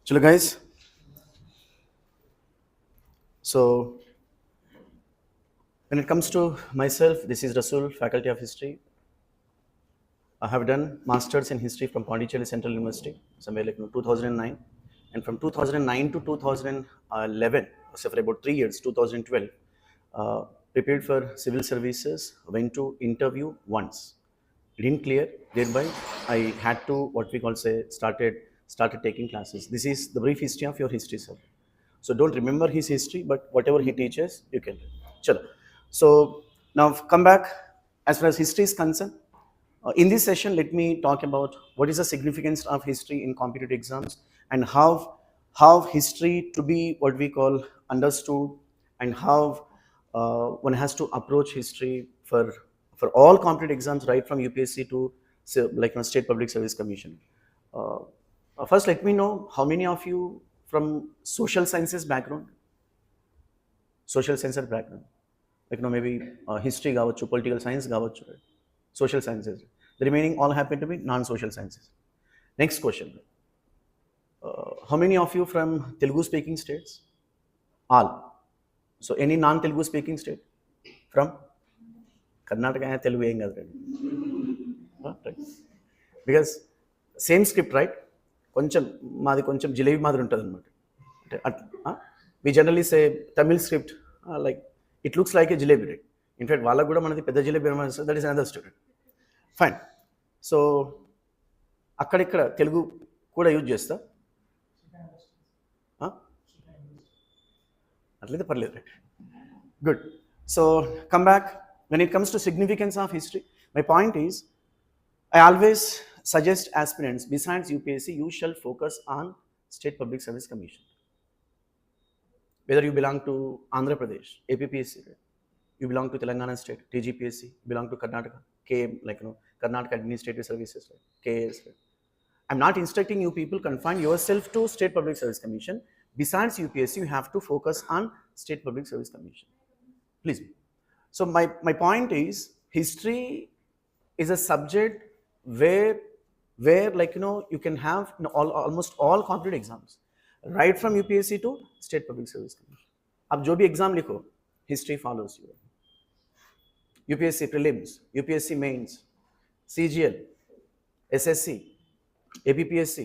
Chalo guys, so when it comes to myself, this is Rasul, Faculty of History. I have done Masters in History from Pondicherry Central University, somewhere like 2009. And from 2009 to 2011, so for about 3 years, 2012, uh, prepared for civil services, went to interview once. Didn't clear, thereby I had to, what we call say, started taking classes. This is the brief history of your history, sir. So don't remember his history, but whatever he teaches, you can do. Chalo. So now come back as far as history is concerned. In this session, let me talk about what is the significance of history in competitive exams and how history to be what we call understood and how one has to approach history for all competitive exams right from UPSC to say, like State Public Service Commission. Uh, First, let me know how many of you from social sciences background, like maybe history కావచ్చు, political science కావచ్చు, right? Social sciences. The remaining all happen to be non-social sciences. Next question. How many of you from Telugu speaking states? All. So any non-Telugu speaking state? From Karnataka and Telugu ఏం కాదు, right? Because same script, right? కొంచెం మాది కొంచెం జిలేబీ మాదిరి ఉంటుంది అనమాట. అంటే we generally say Tamil script like it looks like a jalebi, right? In fact, వాళ్ళకు కూడా మనది పెద్ద జిలేబీ అనమాట. That is another story. Fine. So అక్కడిక్కడ తెలుగు కూడా యూజ్ చేస్తా, అట్లయితే పర్లేదు, right? Good. So come back. When it comes to significance of history, my point is I always suggest aspirants, besides UPSC, you shall focus on State Public Service Commission. Whether you belong to Andhra Pradesh, APPSC, right? You belong to Telangana State, TGPSC, you belong to Karnataka, Karnataka Administrative Services, right? KAS, right? I'm not instructing you people confine yourself to State Public Service Commission. Besides UPSC, you have to focus on State Public Service Commission. Please. So my point is, history is a subject where you can have almost all competitive exams, right from UPSC to State Public Service Commission. अब जो भी exam लिखो, history follows you. UPSC prelims, UPSC mains, CGL, SSC, APPSC,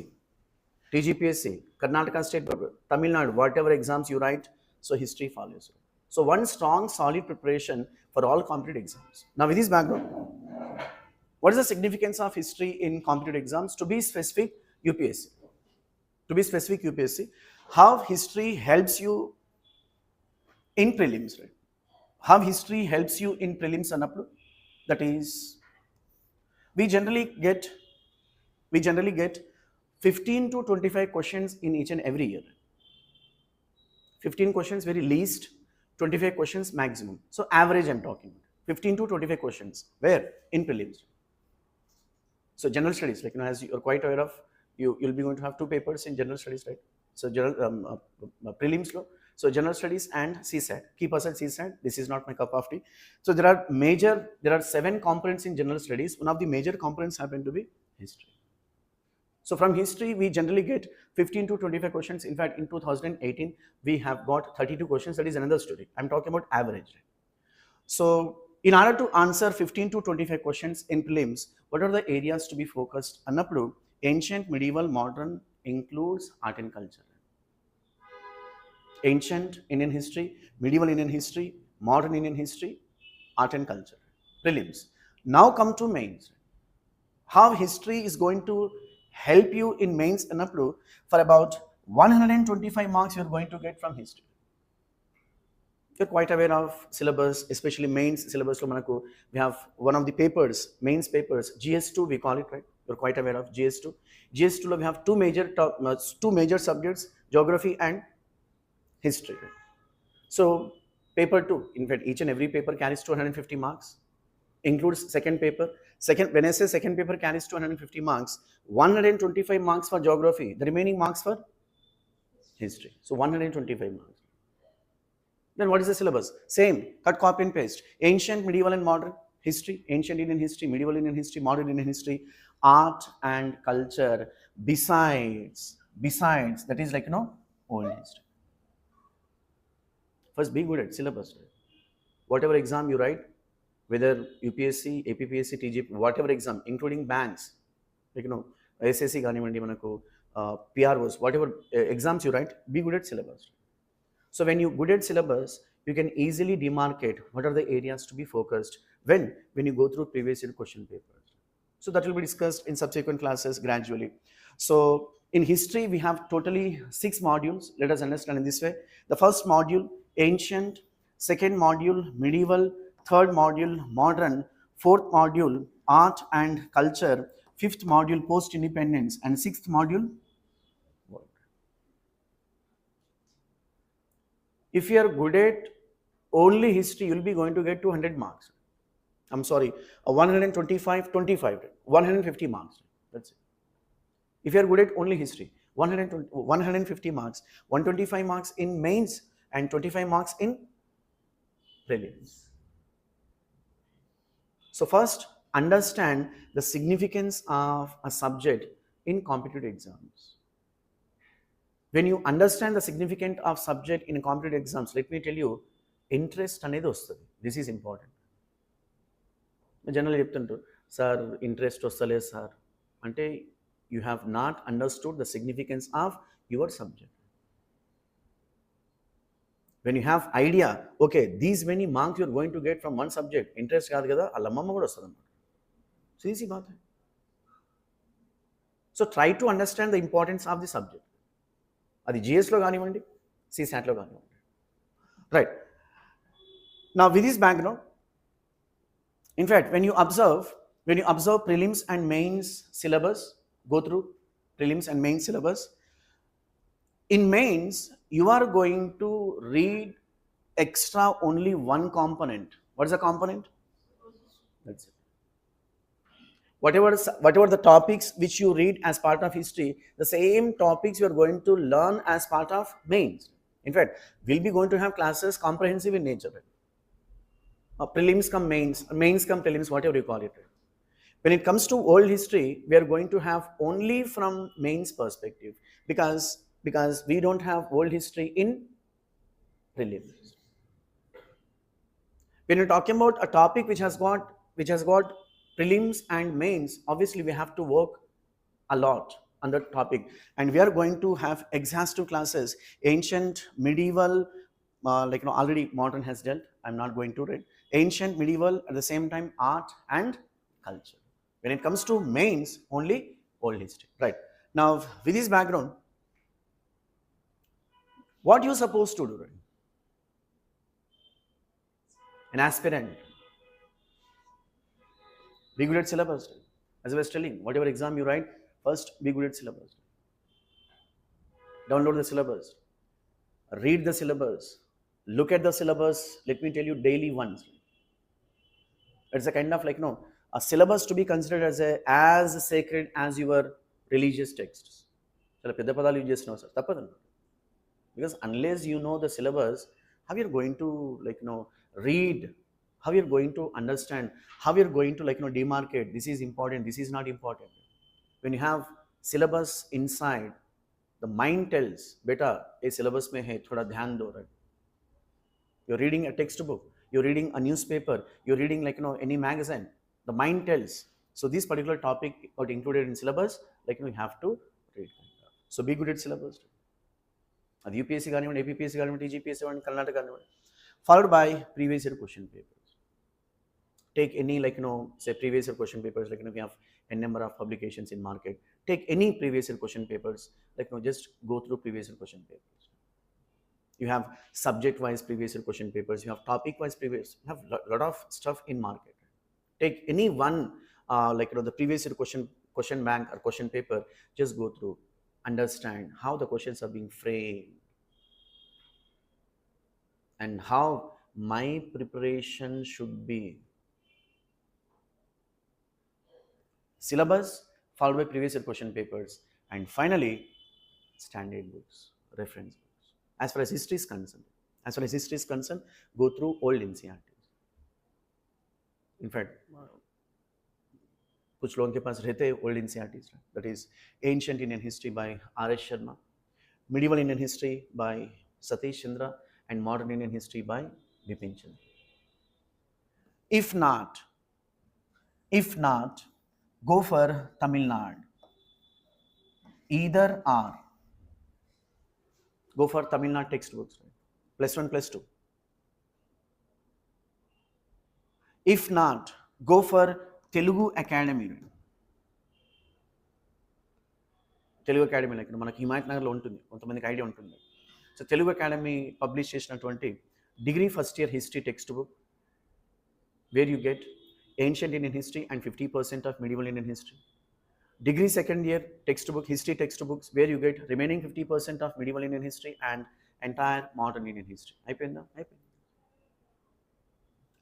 TGPSC, Karnataka State, Tamil Nadu, whatever exams you write, so history follows you. So one strong, solid preparation for all competitive exams. Now with this background, what is the significance of history in competitive exams? To be specific, UPSC. To be specific, UPSC. How history helps you in prelims, right? How history helps you in prelims and upload? That is, we generally get 15 to 25 questions in each and every year. 15 questions very least, 25 questions maximum. So average I'm talking about. 15 to 25 questions. Where? In prelims. So general studies, as you're quite aware of, you'll be going to have 2 papers in general studies, right? So general prelims law. So general studies and CSAT. Keep aside CSAT. This is not my cup of tea. So there are 7 components in general studies. One of the major components happen to be history. So from history, we generally get 15 to 25 questions. In fact, in 2018, we have got 32 questions. That is another story. I'm talking about average. So in order to answer 15 to 25 questions in prelims, what are the areas to be focused on? Upload ancient, medieval, modern includes art and culture. Ancient Indian history, medieval Indian history, modern Indian history, art and culture. Prelims. Now come to mains. How history is going to help you in mains and upload. For about 125 marks you're going to get from history. You're quite aware of syllabus, especially mains syllabus. We have one of the papers, mains papers, GS2 we call it, right? You're quite aware of GS2. GS2 we have two major subjects, geography and history. Right? So paper 2, in fact each and every paper carries 250 marks, includes second paper. When I say second paper carries 250 marks, 125 marks for geography, the remaining marks for history. So 125 marks. Then what is the syllabus? Same, cut, copy and paste. Ancient, medieval and modern history, ancient Indian history, medieval Indian history, modern Indian history, art and culture. besides, that is like, old history. First, be good at syllabus. Whatever exam you write, whether UPSC, APPSC, TGP, whatever exam, including banks, like, SSC, PROs, whatever exams you write, be good at syllabus. So when you're good at syllabus, you can easily demarcate what are the areas to be focused when you go through previous year question papers. So that will be discussed in subsequent classes gradually. So in history, we have totally 6 modules. Let us understand in this way. The first module, ancient; second module, medieval; third module, modern; fourth module, art and culture; fifth module, post-independence; and sixth module, world. If you are good at only history, you will be going to get 200 marks. I'm sorry, 125, 150 marks. That's it. If you are good at only history, 150 marks, 125 marks in mains and 25 marks in prelims. So first, understand the significance of a subject in competitive exams. When you understand the significance of subject in competitive exams, let me tell you, interest అనేది వస్తుంది. This is important. జనరల్గా చెప్తుంటారు, sir interest వస్తలేదు sir అంటే you have not understood the significance of your subject. When you have idea, okay, these many marks you are going to get from one subject, interest కాదు కదా, వాళ్ళ అమ్మమ్మ కూడా వస్తుంది అన్నమాట. సో ఈజీ బాత్. So try to understand the importance of the subject. అది జిఎస్లో కానివ్వండి, సిసాట్లో కానివ్వండి. రైట్. నా with this background, in fact, when you observe prelims and mains syllabus, go through prelims and mains syllabus. In mains, you are going to read extra only one component. What is the component? That's it. Whatever the topics which you read as part of history, the same topics you are going to learn as part of mains. In fact, we'll be going to have classes comprehensive in nature. Prelims come mains, mains come prelims, whatever you call it. When it comes to old history, we are going to have only from mains perspective, because we don't have old history in prelims. When you're talking about a topic which has got prelims and mains, obviously we have to work a lot on that topic, and we are going to have exhaustive classes, ancient, medieval, already modern has dealt, I'm not going to read ancient, medieval, at the same time art and culture. When it comes to mains, only old history. Right. Now with this background, what you supposed to do? Right? An aspirant, be good at syllabus. As I was telling, whatever exam you write, first be good at syllabus. Download the syllabus, read the syllabus, look at the syllabus. Let me tell you, daily once. It's a kind of a syllabus to be considered as sacred as your religious texts. Because unless you know the syllabus, how you're going to read, how you're going to understand, how you're going to demarcate this is important, this is not important. When you have syllabus inside, the mind tells, beta ye syllabus mein hai, thoda dhyan do. Right? You're reading a textbook, you're reading a newspaper, you're reading any magazine, the mind tells. So this particular topic got included in syllabus, you have to read. So be good at syllabus. అది UPSC కానివ్వండి, APSC కానివ్వండి, TGPSC కానివ్వండి, కర్ణాటక కానివ్వండి. Followed by previous year question papers. Take any say previous year question papers, we have a number of publications in market. Take any previous year question papers, just go through previous year question papers. You have subject wise previous year question papers, you have topic wise previous, you have lot of stuff in market. Take any one the previous year question bank or question paper, just go through, understand how the questions are being framed and how my preparation should be. Syllabus followed by previous year question papers, and finally standard books, reference books. As far as history is concerned, go through old NCERTs. In fact, कुछ लोगों के पास रहते हैं old NCERTs, that is Ancient Indian History by R.S. Sharma, Medieval Indian History by Satish Chandra, and Modern Indian History by Bipin Chandra. If not, go for Tamil Nadu. Either or. Go for Tamil Nadu textbooks, right? +1, +2. If not, go for Telugu Academy. Telugu academy like మనకి హిమాయత్ నగర్లో ఉంటుంది, కొంతమందికి idea ఉంటుంది. So Telugu academy publish చేసినటువంటి degree first year history text book, where you get ancient Indian history and 50% of medieval Indian history. Degree second year textbook, history textbooks, where you get remaining 50% of medieval Indian history and entire modern Indian history. Ayipinda.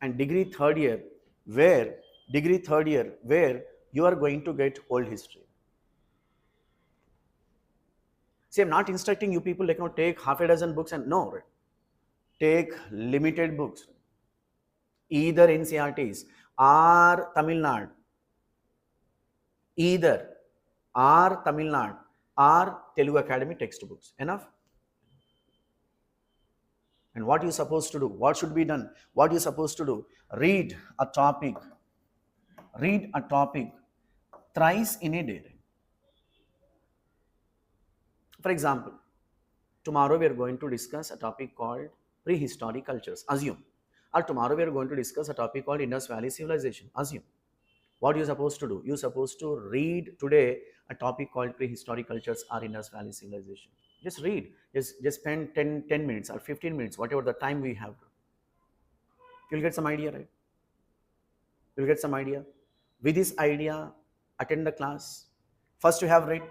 And degree third year, where you are going to get old history. See, I'm not instructing you people like, take half a dozen books and no, right? Take limited books, either NCERTs or Tamil Nadu. Either or Tamil Nadu or Telugu Academy textbooks. Enough? And what you supposed to do? What should be done? What you supposed to do? Read a topic thrice in a day. For example, tomorrow we are going to discuss a topic called prehistoric cultures. Assume. Or tomorrow we are going to discuss a topic called Indus Valley Civilization. Assume. What you supposed to do? You supposed to read today a topic called prehistoric cultures or Indus Valley Civilization. Just read. Just spend 10 minutes or 15 minutes, whatever the time we have. You'll get some idea, right? You'll get some idea. With this idea, attend the class. First you have read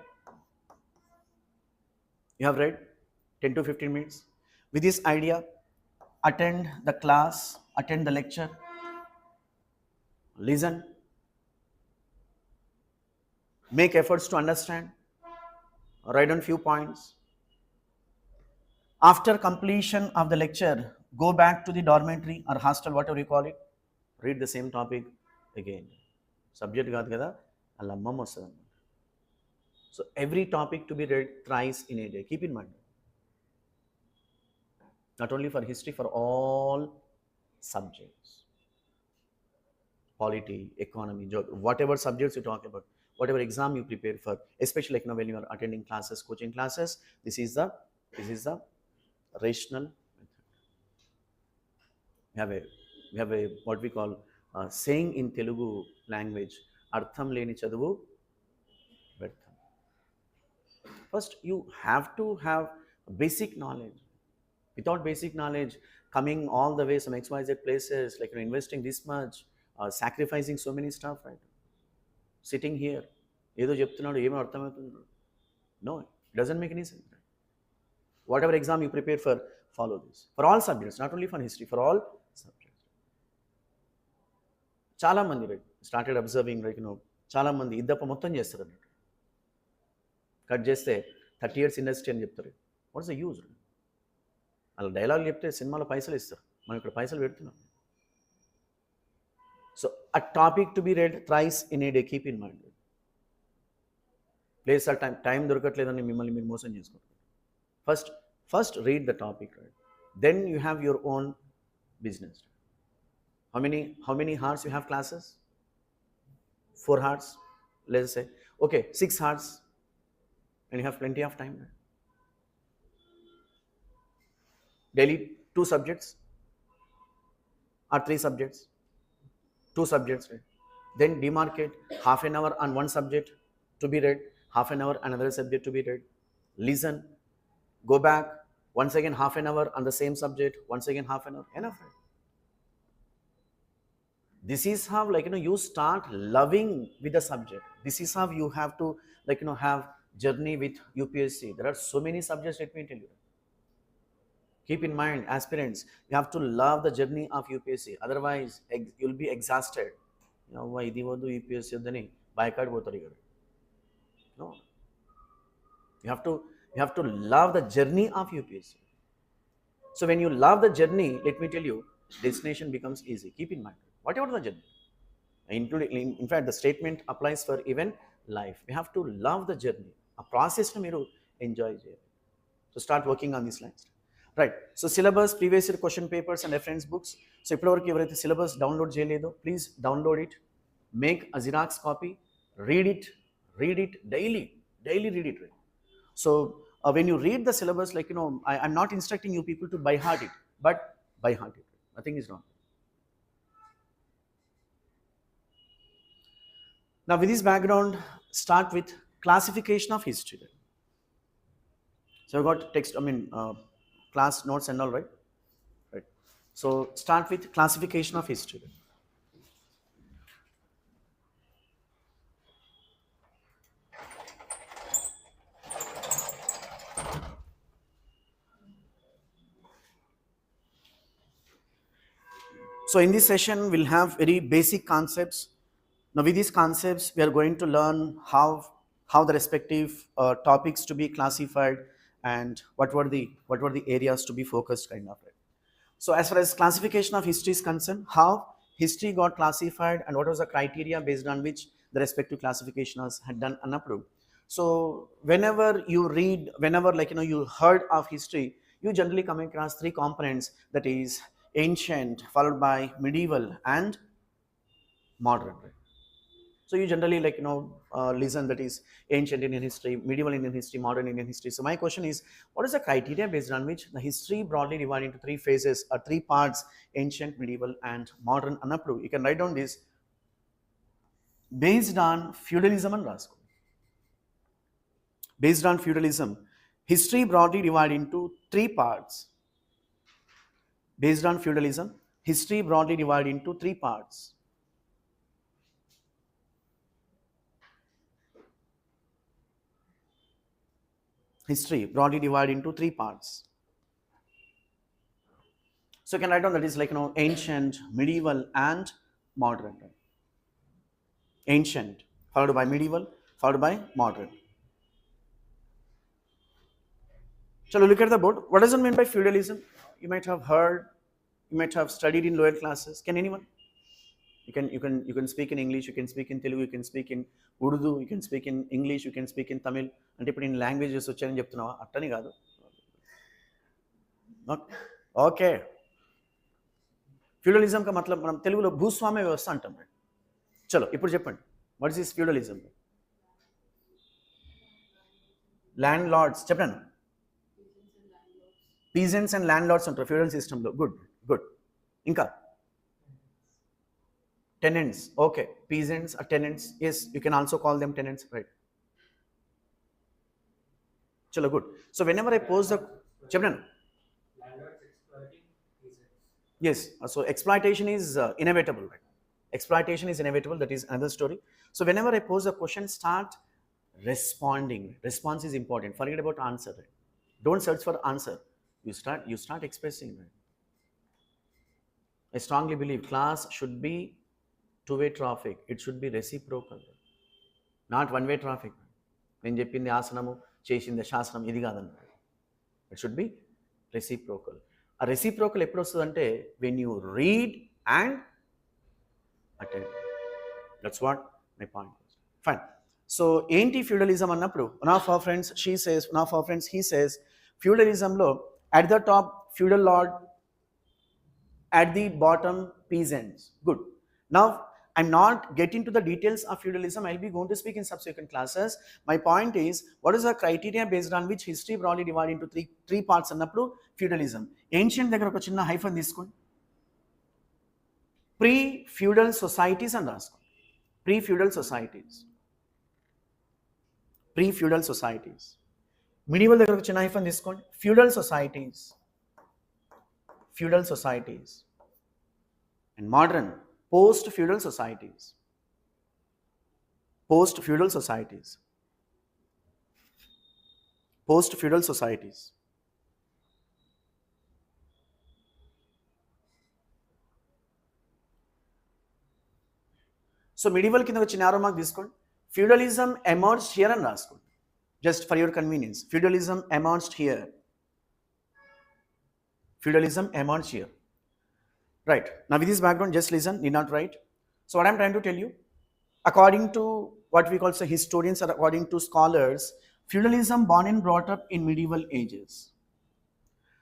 10 to 15 minutes. With this idea, attend the class, attend the lecture, listen, make efforts to understand, write down few points. After completion of the lecture, go back to the dormitory or hostel, whatever you call it, read the same topic again. Subject kaadu kada, alla ammam vastadu. So every topic to be read thrice in a day. Keep in mind. Not only for history, for all subjects. Polity, economy, geography, whatever subjects you talk about, whatever exam you prepare for, especially like when you are attending classes, coaching classes, this is the rational method. We have a what we call saying in Telugu language, artham leni chaduvu vyartham. First, you have to have basic knowledge. Without basic knowledge, coming all the way some XYZ places, like investing this much, sacrificing so many stuff, right? Sitting here, ఏదో చెప్తున్నాడు ఏమో అర్థమవుతుంది. No, it doesn't make any sense. Right? Whatever exam you prepare for, follow this. For all subjects, not only for history, for all subjects. చాలా మంది right started observing right చాలా మంది ఇద్దప్ప మొత్తం చేస్తారు అన్నట్టు. కట్ చేస్తే 30 years ఇండస్ట్రీ అని చెప్తారు. What's the use? అలా డైలాగ్ చెప్తే సినిమాలో పైసలు ఇస్తారు, మనం ఇక్కడ పైసలు పెడుతున్నాం. So a topic to be read thrice in a day, keep in mind. Place or time దొరకట్లేదని మిమ్మల్ని మీరు మోసం చేసుకుంటారు. First read the topic, right? Then you have your own business. How many hours you have classes? 4 hours. Let's say, okay, 6 hours, and you have plenty of time. Right? Daily 2 subjects or 3 subjects. 2 subjects, right? Then demarcate half an hour on one subject to be read, half an hour another subject to be read. Listen, go back, once again half an hour on the same subject, once again half an hour. Enough, right? This is how you start loving with the subject. This is how you have to have journey with UPSC. There are so many subjects, let me tell you. Keep in mind, aspirants, you have to love the journey of UPSC. Otherwise, you'll be exhausted. Idi vodu UPSC odani bycard potaru ikkada. No. You have to love the journey of UPSC. So when you love the journey, let me tell you, destination becomes easy. Keep in mind, whatever the journey. including, in fact, the statement applies for even life. We have to love the journey. A process to మీరు enjoy చేయాలి. So start working on these lines. Right. So syllabus, previous year question papers and reference books. So ఇప్పటివరకు ఎవరైతే syllabus download చేయలేదో, please download it, make a Xerox copy, read it daily read it. Right? So when you read the syllabus, like, I'm not instructing you people to by heart it, but by heart it. Nothing is wrong. Now with this background, start with classification of history. So I've got text, class notes and all, right? Right. So start with classification of history. So in this session, we'll have very basic concepts. Now with these concepts, we are going to learn how the respective topics to be classified and what were the areas to be focused, kind of. Right? So as far as classification of history is concerned, how history got classified and what was the criteria based on which the respective classifications had done and approved. So whenever you read, you heard of history, you generally come across three components, that is ancient, followed by medieval and modern. Right? So you generally listen, that is ancient Indian history, medieval Indian history, modern Indian history. So my question is, what is the criteria based on which the history broadly divided into three phases or three parts, ancient, medieval and modern unapproved? You can write down this based on feudalism and Rasco. Based on feudalism, history broadly divided into three parts. Based on feudalism, history broadly divided into three parts. History broadly divided into three parts. So you can write down that is ancient, medieval and modern. Right? Ancient, followed by medieval, followed by modern. So look at the board. What does it mean by feudalism? You might have heard, you might have studied in lower classes. Can anyone? You can speak in English, you can speak in Telugu, you can speak in Urdu, you can speak in English, you can speak in Tamil. అంటే ఇప్పుడు నేను languages వచ్చాయని చెప్తున్నావా? అట్టని కాదు. Okay, ఫ్యూడలిజంకి మతలబ్ మనం తెలుగులో భూస్వామ్య వ్యవస్థ అంటాం. చలో ఇప్పుడు చెప్పండి, what is this feudalism? Landlords చెప్పాను, పీజెంట్స్ అండ్ ల్యాండ్ లార్డ్స్ ఉంటారు ఫ్యూడల్ సిస్టంలో. గుడ్. ఇంకా tenants. Okay, peasants are tenants. Yes, you can also call them tenants, right? Chalo, good. So whenever I pose the landlords exploiting peasants. Yes, so exploitation is inevitable, right? Exploitation is inevitable. That is another story. So whenever I pose a question, start responding. Response is important. Forget about answer. Right? Don't search for answer. You start expressing. Right? I strongly believe class should be two-way traffic. It should be reciprocal, not one-way traffic. నేను చెప్పింది ఆసనము, చేసింది శాసనం, ఇది కాదన్నమాట. It should be reciprocal. ఆ reciprocal ఎప్పుడు వస్తుందంటే when you read and attend. That's what my point was. Fine. So ఏంటి feudalism అన్నప్పుడు one of our friends he says feudalismలో at the top feudal lord, at the bottom peasants. Good. Now I'm not getting to the details of feudalism. I'll be going to speak in subsequent classes. My point is, what is the criteria based on which history broadly divided into three parts annappudu feudalism? Ancient దగ్గర ఒక చిన్న hyphen తీసుకోండి, pre-feudal societies and రాసుకోండి. Pre-feudal societies. Medieval దగ్గర ఒక చిన్న hyphen తీసుకోండి, feudal societies. And modern, post-feudal societies. Post-feudal societies. So medieval కింద వచ్చి narrow mark తీసుకోండి. Feudalism emerged here and రాసుకోండి. Just for your convenience. Feudalism emerged here. Right. Now with this background, just listen, need not write. So what I'm trying to tell you, according to what we call historians or according to scholars, feudalism born and brought up in medieval ages.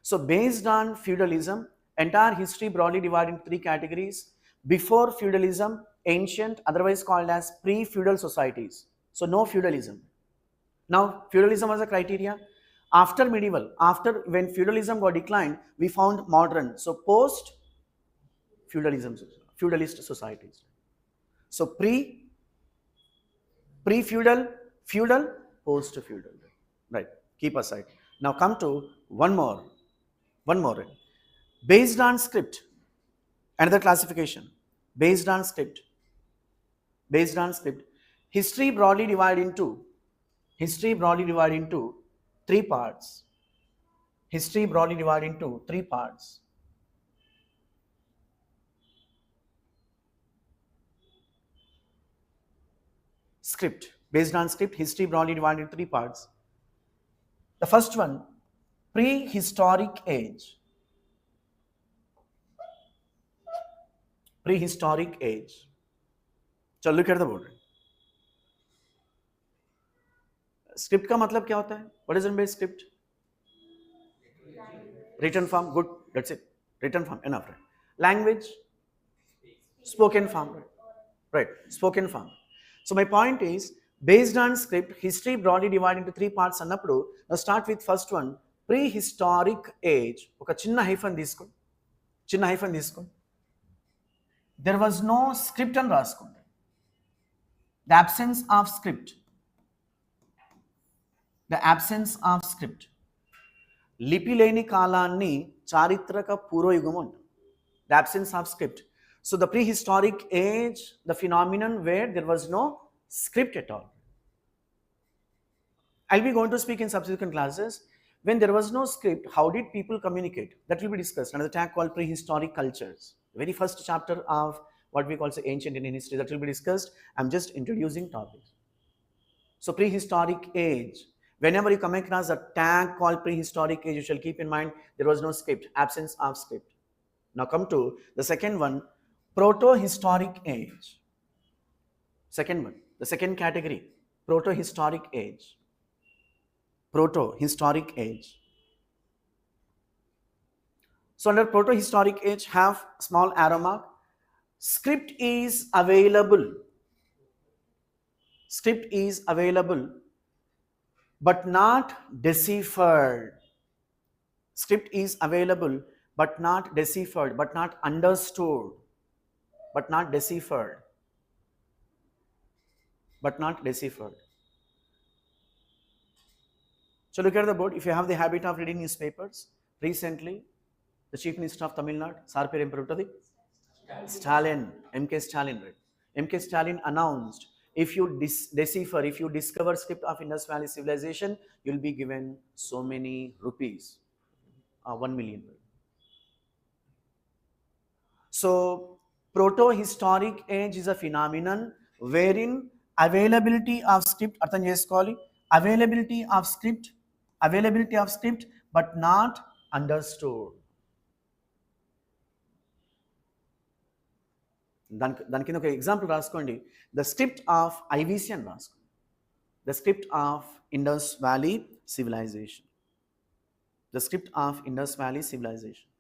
So based on feudalism, entire history broadly divided into three categories. Before feudalism, ancient, otherwise called as pre-feudal societies. So no feudalism. Now feudalism was a criteria. After medieval, after when feudalism got declined, we found modern. So post feudalism, feudalist societies. So pre-feudal, feudal, post-feudal. Right. Keep aside. Now come to one more. Based on script, another classification. Based on script. History broadly divided into three parts. History broadly divided into three parts. Script. Based on script, history broadly divided into three parts. The first one, prehistoric age. Prehistoric age. So look at the board. Script का मतलब क्या होता है? What is meant by script? Written form, good, that's it. Written form, enough. Right? Language, spoken form. Right, spoken form. So my point is, based on script, history broadly divided into three parts. Annappudu, now start with first one, prehistoric age. Oka chinna hyphen తీసుకోండి. There was no script అని రాసుకోండి. The absence of script. లిపి లేని కాలాన్ని చారిత్రక పూర్వయుగం అంటారు. The absence of script. So the prehistoric age, the phenomenon where there was no script at all. I'll be going to speak in subsequent classes. When there was no script, how did people communicate? That will be discussed. Another tag called prehistoric cultures. The very first chapter of what we call ancient Indian history, that will be discussed. I'm just introducing topics. So prehistoric age. Whenever you come across a tag called prehistoric age, you shall keep in mind there was no script, absence of script. Now come to the second one, proto-historic age. Second one, the second category, proto-historic age. Proto-historic age. So under proto-historic age, have small arrow mark. Script is available. Script is available, but not deciphered. Script is available, but not deciphered, but not understood, but not deciphered, but not deciphered. So look at the board. If you have the habit of reading newspapers, recently the Chief Minister of Tamil Nadu, Sir Peru em peru Stalin, MK Stalin, right? MK Stalin announced, if you decipher, if you discover script of Indus Valley civilization, you'll be given so many rupees, 1 million. So proto-historic age is a phenomenon wherein availability of script, అర్థం చేసుకోవాలి, availability of script but not understood. దాని కింద ఒక example రాసుకోండి. The script of IVC అని రాసుకోండి. The script of Indus valley civilization. The script of Indus valley civilization.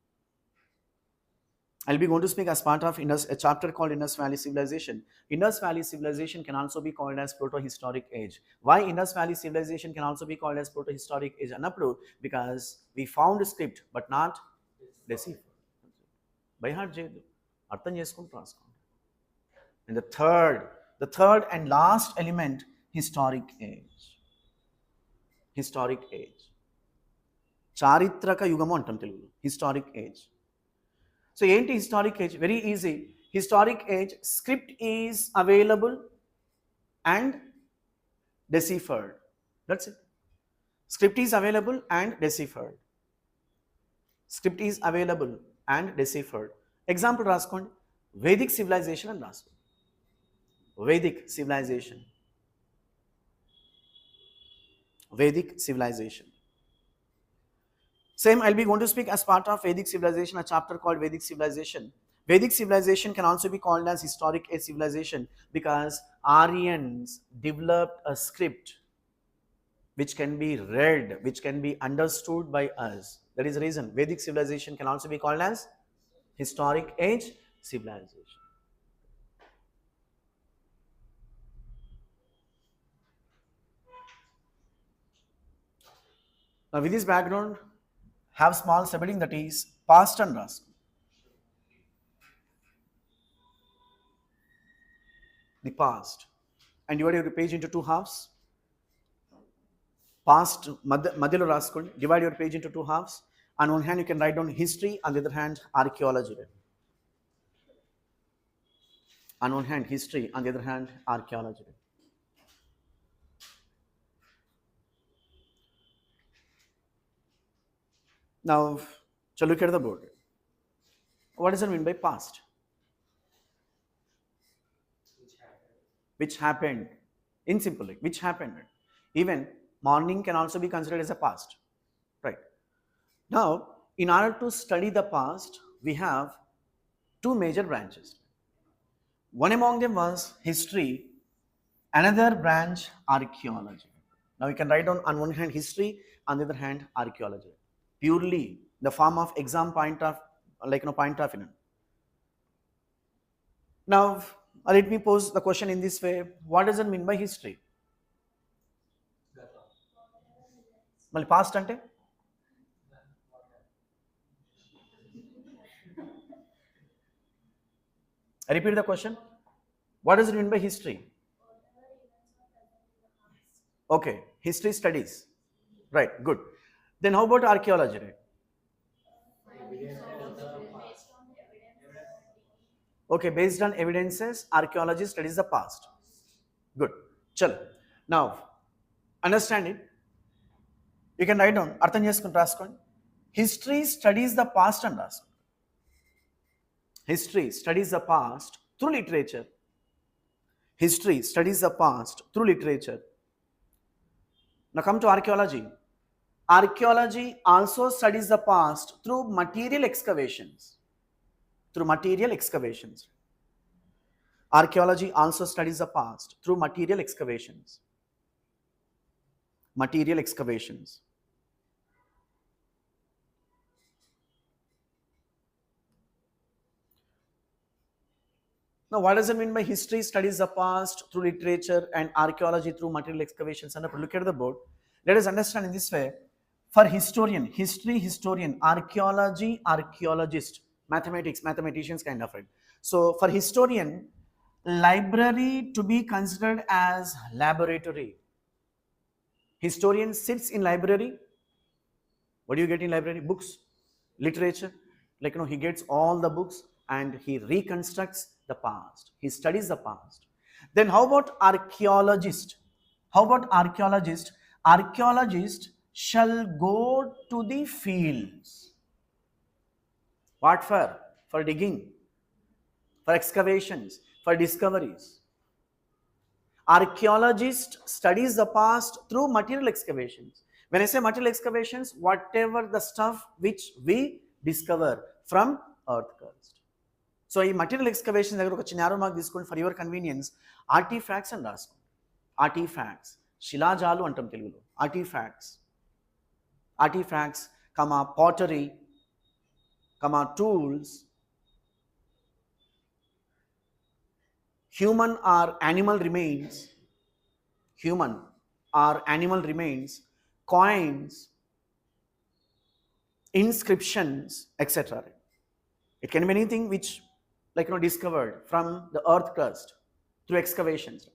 I'll be going to speak as part of a chapter called Indus Valley Civilization. Indus Valley Civilization can also be called as proto-historic age. Why Indus Valley Civilization can also be called as proto-historic age? Because we found a script but not deciphered. By heart చేయద్దు, అర్థం చేసుకుంటూ రాసుకోండి. And the third and last element, historic age. Historic age. చారిత్రక యుగము అంటాం తెలుగులో. Historic age. So ఏంటి historic age? Very easy. Historic age, script is available and deciphered. That's it. Script is available and deciphered. Script is available and deciphered. Example రాసుకోండి. Vedic civilization అని రాసుకోండి. Vedic civilization. Vedic civilization. Same, I'll be going to speak as part of Vedic civilization, a chapter called Vedic civilization. Vedic civilization can also be called as historic age civilization because Aryans developed a script which can be read, which can be understood by us. That is the reason Vedic civilization can also be called as historic age civilization. Now with this background, have small subheading, that is past and past. The past. And divide your page into two halves. Past, madhyalo raskondi, divide your page into two halves. On one hand, you can write down history, on the other hand, archaeology. On one hand, history, on the other hand, archaeology. Now, so look at the board. What does it mean by past? Which happened. In simple, which happened. Even morning can also be considered as a past. Right. Now, in order to study the past, we have two major branches. One among them was history, another branch archaeology. Now you can write down on one hand history, on the other hand archaeology. Purely the form of exam point of point of view. Now let me pose the question in this way: what does it mean by history? Well, past ante? I repeat the question. What does it mean by history? Okay, history studies. Right, good. Then how about archaeology? Right? Okay, based on evidences, archaeology studies the past. Good. Chalo. Now, understand it. You can write down. Artham chesukoni raskondi. History studies the past and raskondi. History studies the past through literature. History studies the past through literature. Now come to archaeology. Archaeology also studies the past through material excavations. Through material excavations. Archaeology also studies the past through material excavations. Material excavations. Now, what does it mean by history studies the past through literature and archaeology through material excavations? And look at the board. Let us understand in this way. For historian, history, historian, archaeology, archaeologist, mathematics, mathematicians kind of it. So, for historian, library to be considered as laboratory. Historian sits in library. What do you get in library? Books, literature. Like, he gets all the books and he reconstructs the past. He studies the past. Then how about archaeologist? How about archaeologist? Archaeologist shall go to the fields. What for? For digging, for excavations, for discoveries. Archaeologist studies the past through material excavations. When I say material excavations, whatever the stuff which we discover from earth crust. So, in material excavations, I will narrow mark this for your convenience. Artifacts and raskondi. Artifacts. Shilajalu antam Telugulo. Artifacts. Artifacts, pottery, tools, human or animal remains, coins, inscriptions, etc. It can be anything which discovered from the earth crust through excavations.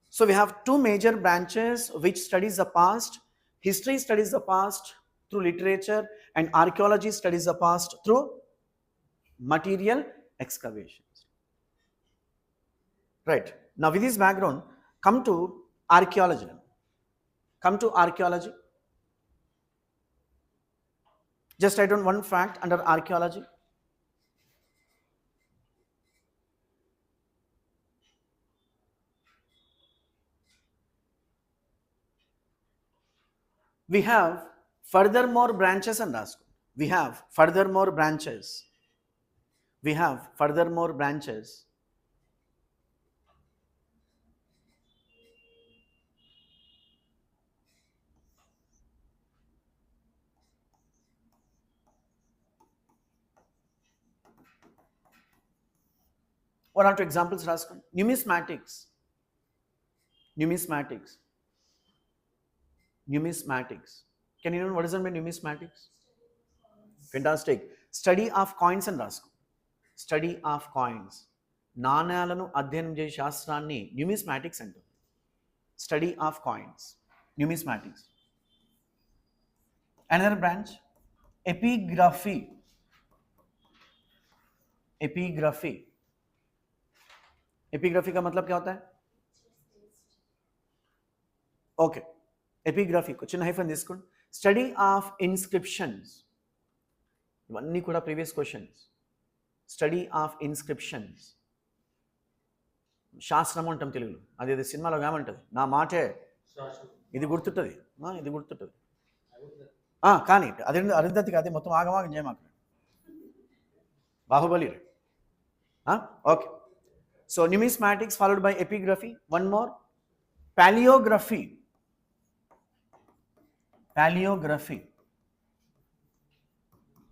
So we have two major branches which studies the past. History studies the past through literature and archaeology studies the past through material excavations. Right. Now with this background, come to archaeology. Just write down one fact under archaeology. We have furthermore branches and raskondi. We have furthermore branches. we have furthermore branches. One or two examples రాసుకోండి. Numismatics. Can you know what is mean by numismatics? Fantastic. Study of coins and రాసుకో. Study of coins. నాణేలను అధ్యయనం చేసే శాస్త్రాన్ని numismatics అంటారు. Study of coins. Numismatics. Another branch, epigraphy. Epigraphy का मतलब क्या होता है? ओके, एपिग्राफी को చిన్న హైఫన్ తీసుకోండి. Study of inscriptions. ఇవన్నీ కూడా previous questions. Study of inscriptions. శాస్త్రం అంటాం తెలుగులో, అదేదో సినిమాలో ఏమంటుంది, నా మాటే ఇది గుర్తుంటుంది, ఇది గుర్తుంటుంది. కానీ అదే అరుంధతికి అదే మొత్తం ఆగమాగం చేయమాక, Baahubali. Okay, so numismatics followed by epigraphy. One more, paleography.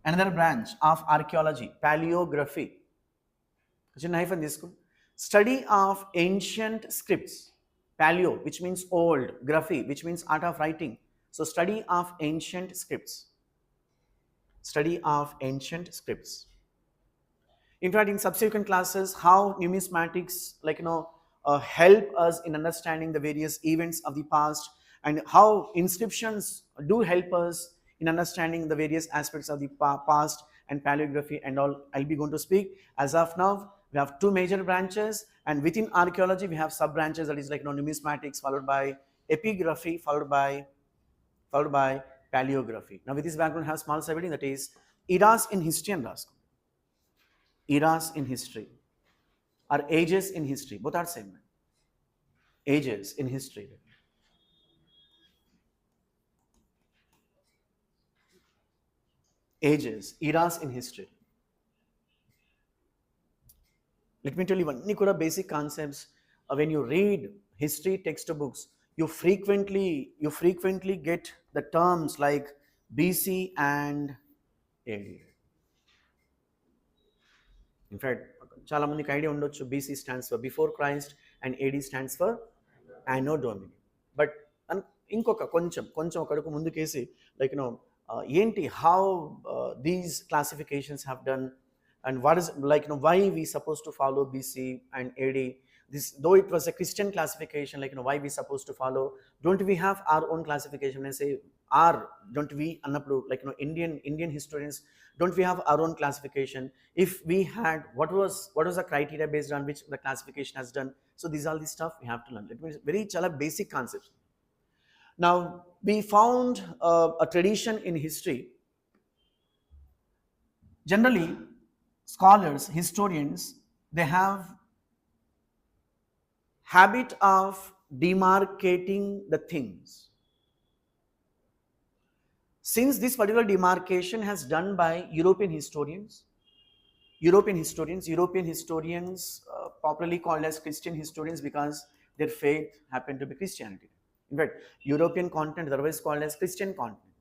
Another branch of archaeology, paleography. Study of ancient scripts. Paleo, which means old, graphy, which means art of writing. So study of ancient scripts. In fact, in subsequent classes, how numismatics help us in understanding the various events of the past, and how inscriptions do help us in understanding the various aspects of the past and paleography and all, I'll be going to speak. As of now, we have two major branches, and within archaeology we have sub branches, that is numismatics followed by epigraphy followed by paleography. Now with this background, I have small subheading, that is eras in history and Rasko. Eras in history or ages in history, both are same. Ages in history. Ages, eras in history. Let me tell you one kuda basic concepts. When you read history textbooks, you frequently get the terms like BC and AD. In fact, చాలా మందికి idea ఉండొచ్చు, BC stands for before Christ and AD stands for anno domini. But ఇంకొక కొంచెం ఒక అడుగు ముందుకేసి ఏంటి, how these classifications have done, and what is why we supposed to follow BC and AD. This, though it was a Christian classification, why we supposed to follow? Don't we have our own classification? When I say don't we annappudu Indian historians, don't we have our own classification? If we had, what was the criteria based on which the classification has done? So these are the stuff we have to learn. It means very chala basic concepts. Now we found a tradition in history. Generally, scholars, historians, they have habit of demarcating the things. Since this particular demarcation has done by European historians, popularly called as Christian historians because their faith happened to be Christianity. In fact, European continent is otherwise called as Christian continent.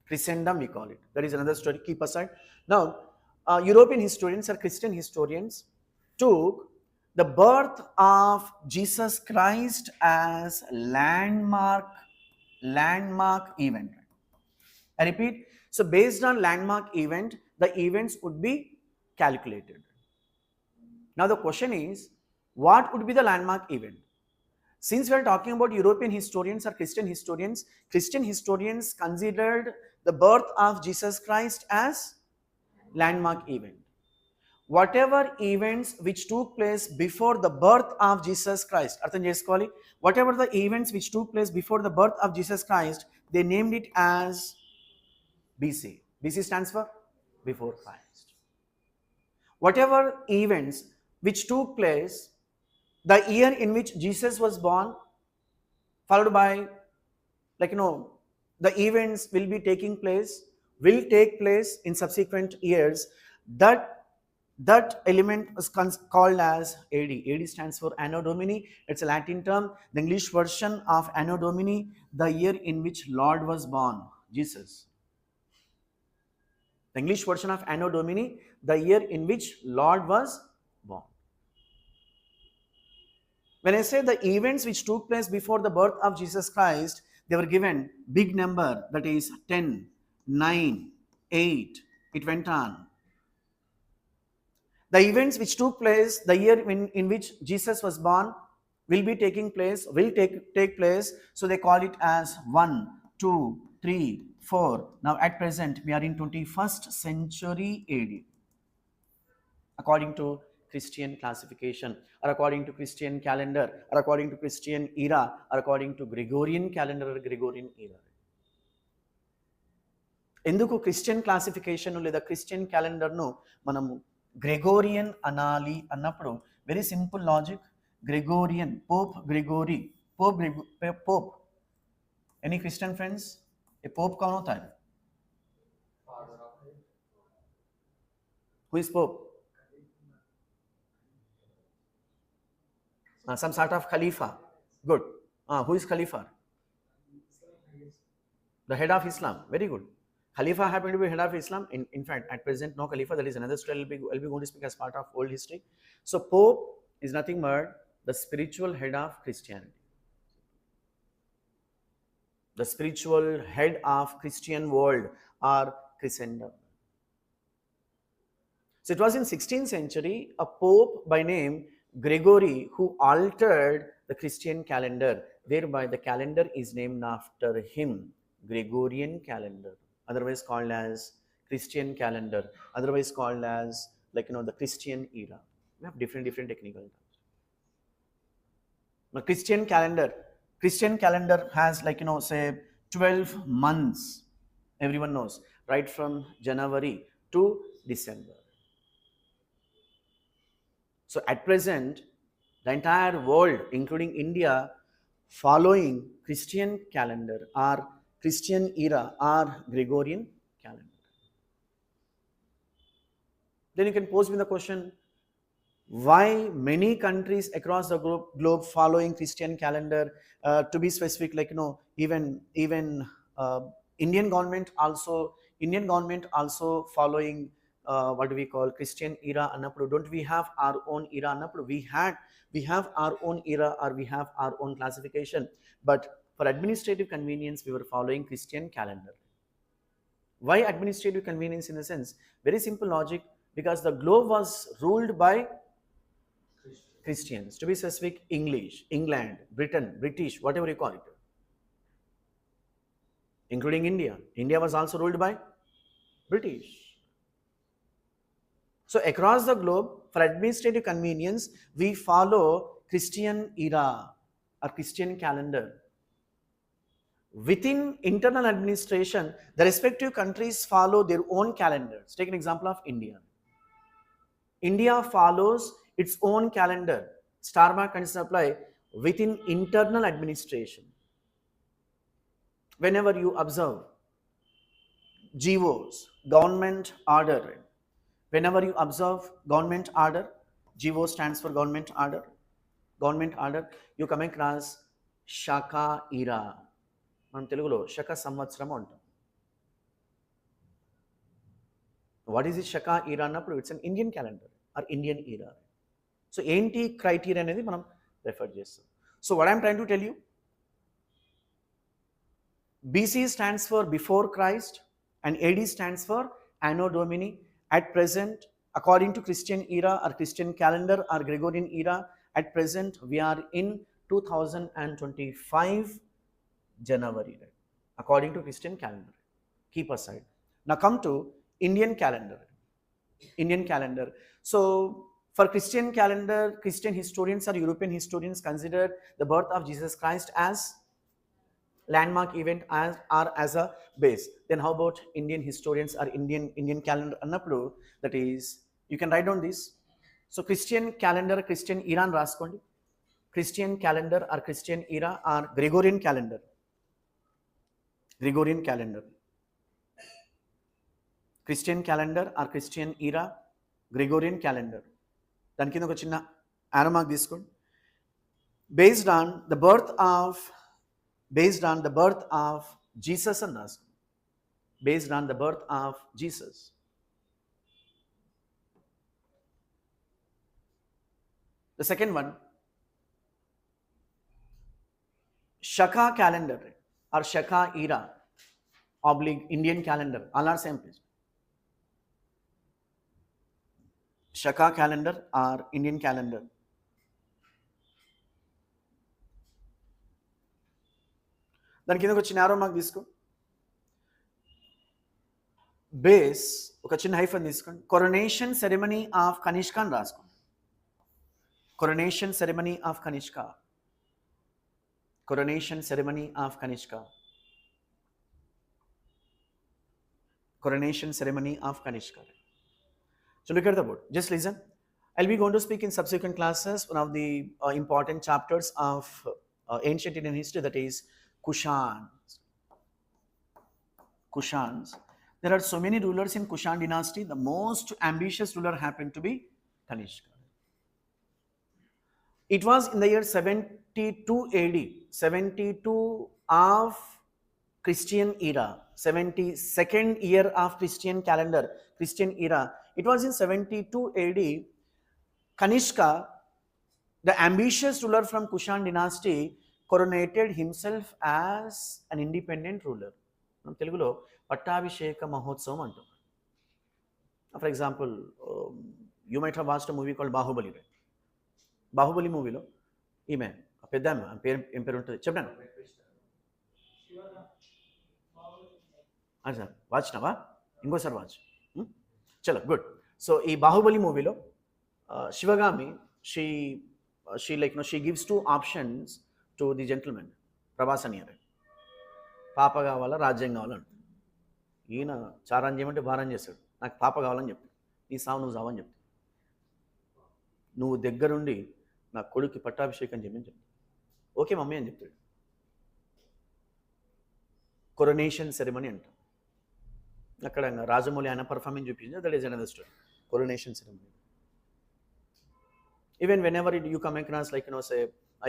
Christendom we call it. That is another story, keep aside. Now, European historians or Christian historians took the birth of Jesus Christ as landmark event. I repeat, so based on landmark event, the events would be calculated. Now the question is, what would be the landmark event? Since we are talking about European historians or Christian historians considered the birth of Jesus Christ as landmark event. Whatever events which took place before the birth of Jesus Christ, అర్థం చేసుకోవాలి, whatever the events which took place before the birth of Jesus Christ, they named it as BC. BC stands for before Christ. Whatever events which took place the year in which Jesus was born, followed by the events will take place in subsequent years, that That element is called as AD. AD stands for Anno Domini. It's a Latin term. The English version of Anno Domini, the year in which Lord was born, Jesus. The English version of Anno Domini, the year in which Lord was born. When I say the events which took place before the birth of Jesus Christ, they were given big number, that is 10, 9, 8. It went on. The events which took place the year in which Jesus was born will be taking place, will take place. So they call it as 1, 2, 3, 4. Now at present we are in 21st century AD. According to Christian classification, or according to Christian calendar, or according to Christian era, or according to Gregorian calendar or Gregorian era. ఎందుకు Christian classification లేదా Christian క్యాలెండర్ను మనము Gregorian అనాలి అన్నప్పుడు very simple logic. Gregorian, pope Gregory, pope. Any Christian friends? A pope कौन होता है? Who is pope? Some sort of khalifa. Good. Who is khalifa? The head of Islam. Very good. Khalifa happened to be head of Islam. In fact, at present, no Khalifa. That is another story. I'll be going to speak as part of old history. So, Pope is nothing but the spiritual head of Christianity. The spiritual head of Christian world or Christendom. So, it was in 16th century, a Pope by name Gregory who altered the Christian calendar, whereby the calendar is named after him. Gregorian calendar, otherwise called as Christian calendar, otherwise called as the Christian era. We have different technical terms. But Christian calendar has say 12 months. Everyone knows, right from January to December. So at present, the entire world, including India, following Christian calendar or Christian era or Gregorian calendar. Then you can pose me the question, why many countries across the globe following Christian calendar? To be specific, even Indian government also following what do we call Christian era annappudu. Don't we have our own era annappudu? We have our own era, or we have our own classification, but for administrative convenience we were following Christian calendar. Why administrative convenience? In a sense, very simple logic, because the globe was ruled by Christians. To be specific, English, England, Britain, British, whatever you call it, including India. India was also ruled by British. So across the globe, for administrative convenience, we follow Christian era or Christian calendar. Within internal administration, the respective countries follow their own calendars. Take an example of India. India follows its own calendar. Star mark condition apply within internal administration. Whenever you observe GOs, government order, whenever you observe government order, GO stands for government order, you come across Shaka era. మనం తెలుగులో శక సంవత్సరం అంటాం. What is it Shaka era అన్నప్పుడు it's an Indian calendar or Indian era. So ఏంటి criteria అనేది మనం refer చేస్తాం. So what I'm trying to tell you, BC stands for before Christ and AD stands for Anno Domini. At present, according to Christian era or Christian calendar or Gregorian era, at present we are in 2025 January, right? According to Christian calendar. Keep aside. Now come to Indian calendar. So for Christian calendar, Christian historians or European historians consider the birth of Jesus Christ as landmark event as a base. Then how about Indian historians or Indian calendar annappudu? That is, you can write down this. So Christian calendar, Christian era అని రాసుకోండి. Christian calendar or Christian era or Gregorian calendar. Christian calendar or Christian era Gregorian calendar. దాని కింద ఒక చిన్న arrow mark తీసుకోండి. based on the birth of Jesus and us. Based on the birth of Jesus. The second one, Shaka calendar or Shaka era oblique Indian calendar. All are same place. Shaka calendar or Indian calendar. దాని కింద ఒక చిన్న arrow mark తీసుకో. Base ఒక చిన్న hyphen తీసుకోండి. కొరనేషన్ ceremony of Kanishka అని రాసుకోండి. Coronation ceremony of Kanishka. Coronation ceremony of Kanishka. Coronation ceremony of Kanishka. So look at the board. Just listen. I'll be going to speak in subsequent classes one of the important chapters of ancient Indian history, that is Kushans. Kushans. There are so many rulers in Kushan dynasty. The most ambitious ruler happened to be Kanishka. It was in the year 72 AD, 72 of Christian era, 72nd year of Christian calendar, Christian era. It was in 72 AD, Kanishka, the ambitious ruler from Kushan dynasty, coronated himself as an independent ruler. Telugulo Pattabhisheka Mahotsavam antam. For example, you might have watched a movie called Bahubali. Baahubali మూవీలో ఈమె పెద్ద పేరు ఏం పేరు ఉంటుంది చెప్పాను sir వాచ్నావా ఇంకోసారి watch చలో గుడ్. సో ఈ బాహుబలి మూవీలో Sivagami she gives 2 options to the gentlemen Prabhas అని. పాప కావాలా రాజ్యం కావాలంట. ఈయన చారాన్ చేయమంటే భారం చేశాడు. నాకు పాప కావాలని చెప్తాడు. నీ సావు నువ్వు సావని చెప్తాడు. నువ్వు దగ్గరుండి నా కొడుకు పట్టాభిషేకం చేయమని చెప్తాడు. ఓకే మమ్మీ అని చెప్తాడు. కొరనేషన్ సెరమనీ అంటాం. అక్కడ రాజమౌళి ఆయన పర్ఫార్మెన్స్ చూపించింది. That is another story. Coronation ceremony. Even whenever you come across like say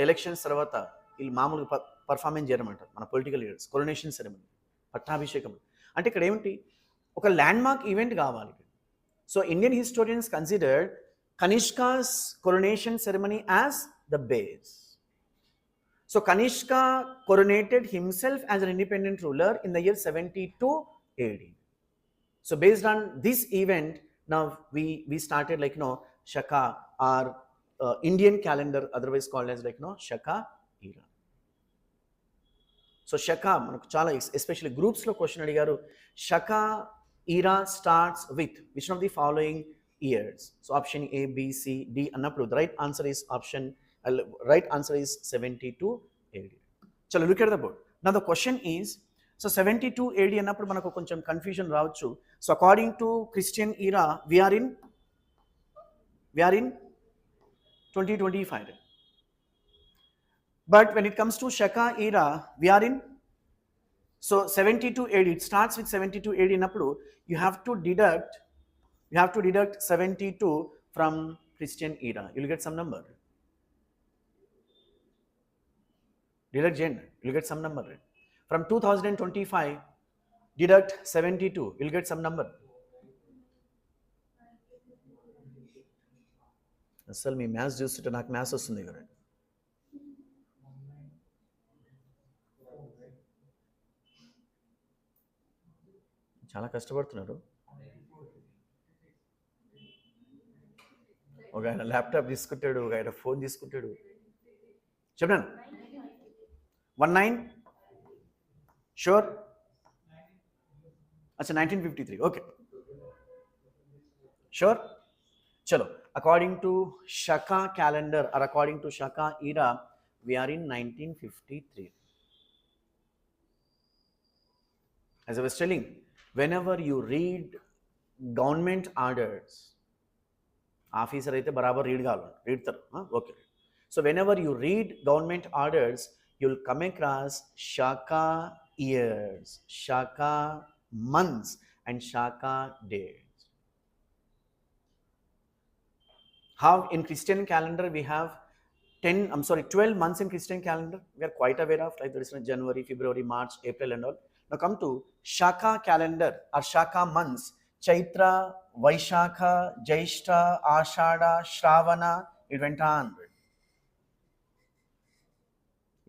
elections తర్వాత వీళ్ళు మామూలుగా పర్ఫార్మెన్స్ చేయమంటారు మన పొలిటికల్ లీడర్స్. కొరనేషన్ సెరమనీ, పట్టాభిషేకం అంటే ఇక్కడ ఏమిటి ఒక ల్యాండ్ మార్క్ ఈవెంట్ కావాలి. So Indian historians considered Kanishka's coronation ceremony as the base. So Kanishka coronated himself as an independent ruler in the year 72 AD. So based on this event, now we started Shaka or Indian calendar, otherwise called as Shaka era. So Shaka, manaku chala especially groups lo question adigaru. Shaka era starts with which of the following years? So option A, B, C, D annappudu the right answer is 72 AD. Chalo look at the board. Now the question is, so 72 AD annappudu manaku koncham confusion raavachu. So according to Christian era we are in 2025. But when it comes to Shaka era we are in, so 72 AD, it starts with 72 AD annappudu you have to deduct 72 from Christian era. You'll get some number. Deduct Jen, you'll get some number. From 2025, deduct 72, you'll get some number. అసలు మీ maths చూస్తుంటే నాకు maths వస్తుంది కదా. చాలా కష్టపడుతున్నారు. ఒక ఆయన laptop తీసుకుంటాడు, ఒక ఆయన ఫోన్ తీసుకుంటాడు. చెప్పాను 19 షూర్. అచ్చా 1953 ఓకే షూర్. చలో according to Shaka calendar or according to Shaka era we are in 1953. As I was telling, whenever you read government orders, officer అయితే బరాబర్ రీడ్తారు. Okay. So whenever you read government orders you will come across Shaka years, Shaka months and Shaka days. How in Christian calendar we have 12 months in Christian calendar. We are quite aware of, like there is January, February, March, April and all. Now come to Shaka calendar or Shaka months. Chaitra, Vaishakha, Jaishta, Ashada, Shravana, it went on.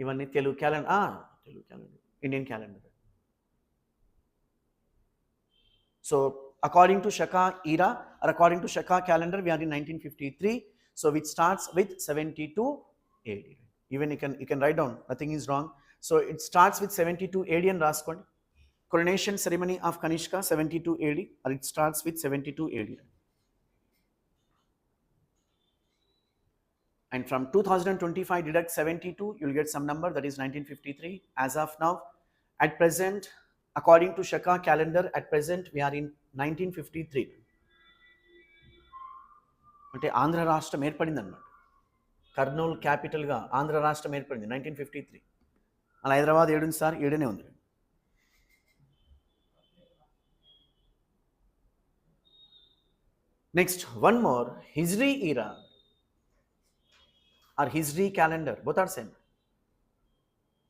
Even Telugu calendar, Indian calendar. So according to Shaka era or according to Shaka calendar, we are in 1953. So which starts with 72 AD. Even you can write down, nothing is wrong. So it starts with 72 AD and Raskond. Coronation ceremony of Kanishka 72 AD, or it starts with 72 AD. And from 2025 deduct 72, you will get some number, that is 1953. As of now, at present, according to Shaka calendar, at present we are in 1953. అంటే ఆంధ్ర రాష్ట్రం ఏర్పడింది అన్నమాట. కర్నూలు క్యాపిటల్గా ఆంధ్ర రాష్ట్రం ఏర్పడింది 1953. అలా హైదరాబాద్ ఏడుంది sir, ఏడనే ఉంది. Next one more, Hijri era or Hijri calendar, both are same.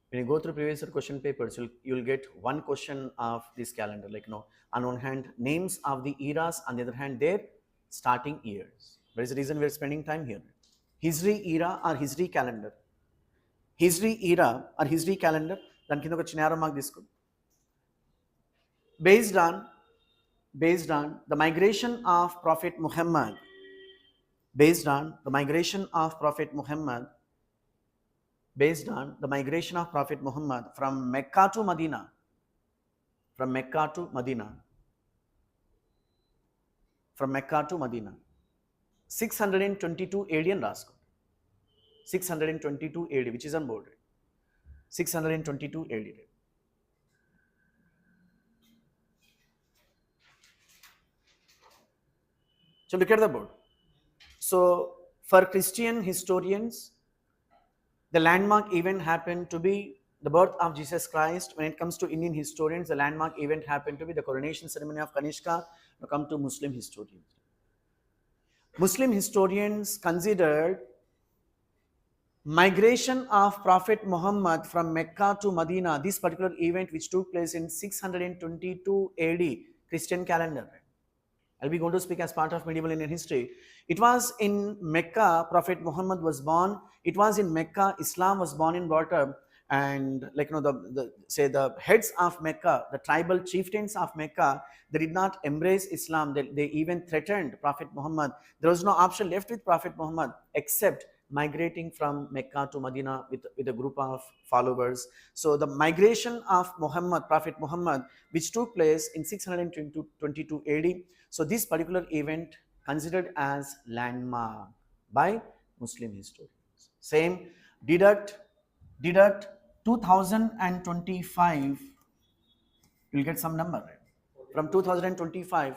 When you go through previous year question papers, you'll get one question of this calendar, like on one hand names of the eras, on the other hand their starting years. That is the reason we are spending time here. Hijri era or Hijri calendar. Hijri era or Hijri calendar, దాని కింద ఒక చిన్న arrow mark తీసుకో. Based on the migration of Prophet Muhammad, based on the migration of Prophet Muhammad from Mecca to Medina, 622 AD and Rasko, 622 AD, which is on board, 622 AD. So look at the board. So for Christian historians, the landmark event happened to be the birth of Jesus Christ. When it comes to Indian historians, the landmark event happened to be the coronation ceremony of Kanishka. Now come to Muslim historians. Muslim historians considered migration of Prophet Muhammad from Mecca to Medina, this particular event which took place in 622 AD Christian calendar. I'll be going to speak as part of medieval Indian history. It was in Mecca Prophet Muhammad was born. It was in Mecca Islam was born and brought up. And like the heads of Mecca, the tribal chieftains of Mecca, they did not embrace Islam. They even threatened Prophet Muhammad. There was no option left with Prophet Muhammad except migrating from Mecca to Medina with a group of followers. So the migration of Prophet Muhammad, which took place in 622 AD. So this particular event considered as landmark by Muslim historians. Same, deduct 2025, you'll get some number. From 2025,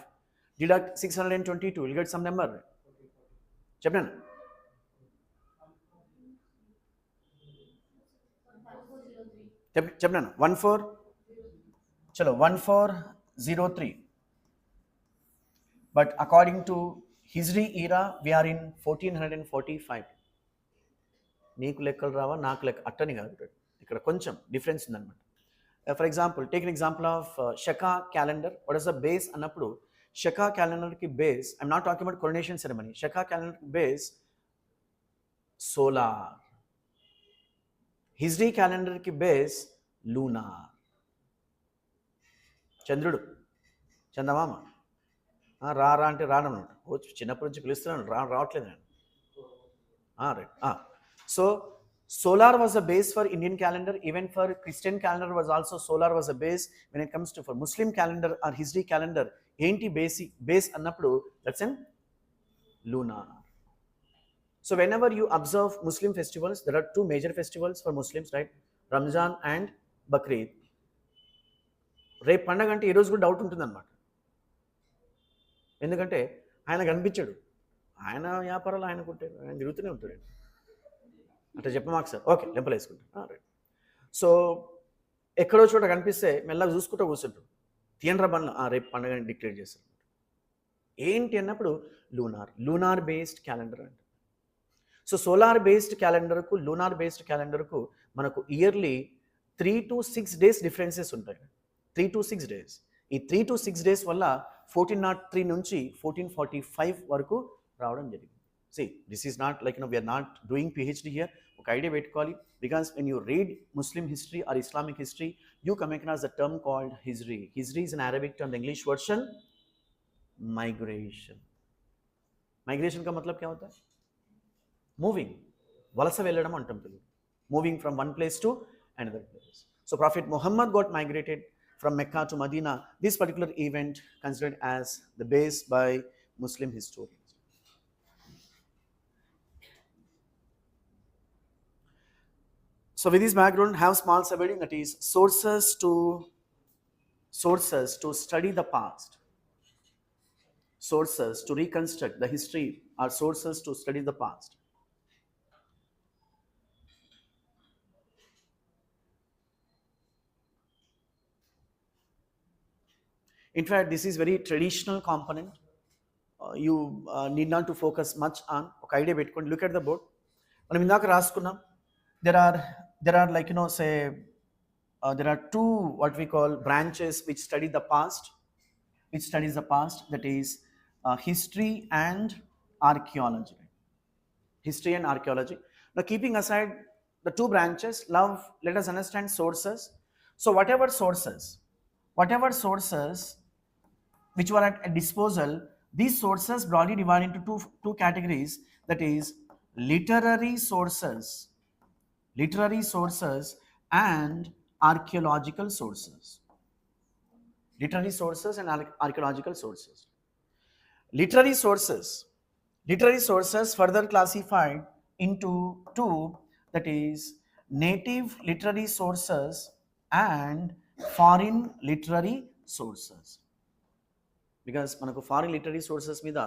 deduct 622, you'll get some number. Chapter. Chapter 1403. But according to Hijri era, we are in 1445. నీకు లెక్కలు రావా, నాకు లెక్క అట్టని కాదు, ఇక్కడ కొంచెం difference ఉందన్నమాట. For example, take an example of Shaka calendar. What is the base అన్నప్పుడు, షకా క్యాలెండర్కి base, I'm not talking about coronation ceremony, Shaka క్యాలెండర్కి బేస్ సోలార్. హిజ్రీ క్యాలెండర్కి బేస్ లూనార్. చంద్రుడు, చందమామ, రా అంటే రానమాట. చిన్నప్పటి నుంచి పిలుస్తున్నాను, రావట్లేదు నేను. Right. So solar was a base for Indian calendar. Even for Christian calendar was also solar was a base. When it comes to for Muslim calendar or Hijri calendar, enti base annappudu, that's in lunar. So whenever you observe Muslim festivals, there are two major festivals for Muslims, right? Ramzan and Bakrid. రేపు పండగ అంటే ఈరోజు కూడా doubt ఉంటుంది అనమాట. ఎందుకంటే ఆయన కనిపించాడు, ఆయన వ్యాపారాలు ఆయన కొట్టాడు, ఆయన తిరుగుతూనే ఉంటాడు. అంటే చెప్పమాకు సార్, ఓకే లెంపలు వేసుకుంటాను. రైట్. సో ఎక్కడో చోట కనిపిస్తే మెల్లగా చూసుకుంటూ కూర్చుంటాడు. తీయండ్ర బండ్లు, రేపు పండుగ డిక్లేర్ చేస్తారు. ఏంటి అన్నప్పుడు లూనార్ బేస్డ్ క్యాలెండర్ అంట. సో సోలార్ బేస్డ్ క్యాలెండర్కు లూనార్ బేస్డ్ క్యాలెండర్కు మనకు ఇయర్లీ 3 to 6 డేస్ డిఫరెన్సెస్ ఉంటాయి. 3 to 6 డేస్. ఈ 3 to 6 డేస్ వల్ల 1403 నుంచి 1445 వరకు రావడం జరిగింది. See, this is not like, we are not doing PhD here. ఒక ఐడియా పెట్టుకోవాలి, because when you read Muslim history or Islamic history, you come across the term called hijri. Hijri is an Arabic term. The English version, migration. Migration का मतलब क्या होता है? Moving. వలస వెళ్ళడం అంటాం Telugu. Moving from one place to another place. So Prophet Muhammad got migrated from Mecca to Medina. This particular event considered as the base by Muslim historians. So with this background, have small subheading, that is sources to study the past. Sources to reconstruct the history are sources to study the past. In fact, this is very traditional component. You need not to focus much on. Okay, idea పెట్టుకోండి. Look at the board. మనం ఇందాక రాసుకున్నాం. There are like, say, there are two what we call branches which study the past. Which studies the past, that is history and archaeology. History and archaeology. Now, keeping aside the two branches, let us understand sources. So whatever sources which were at disposal, these sources broadly divided into two categories, that is literary sources and archaeological sources. Literary sources and archaeological sources. Literary sources further classified into two, that is native literary sources and foreign literary sources. Because manaku foreign literary sources mida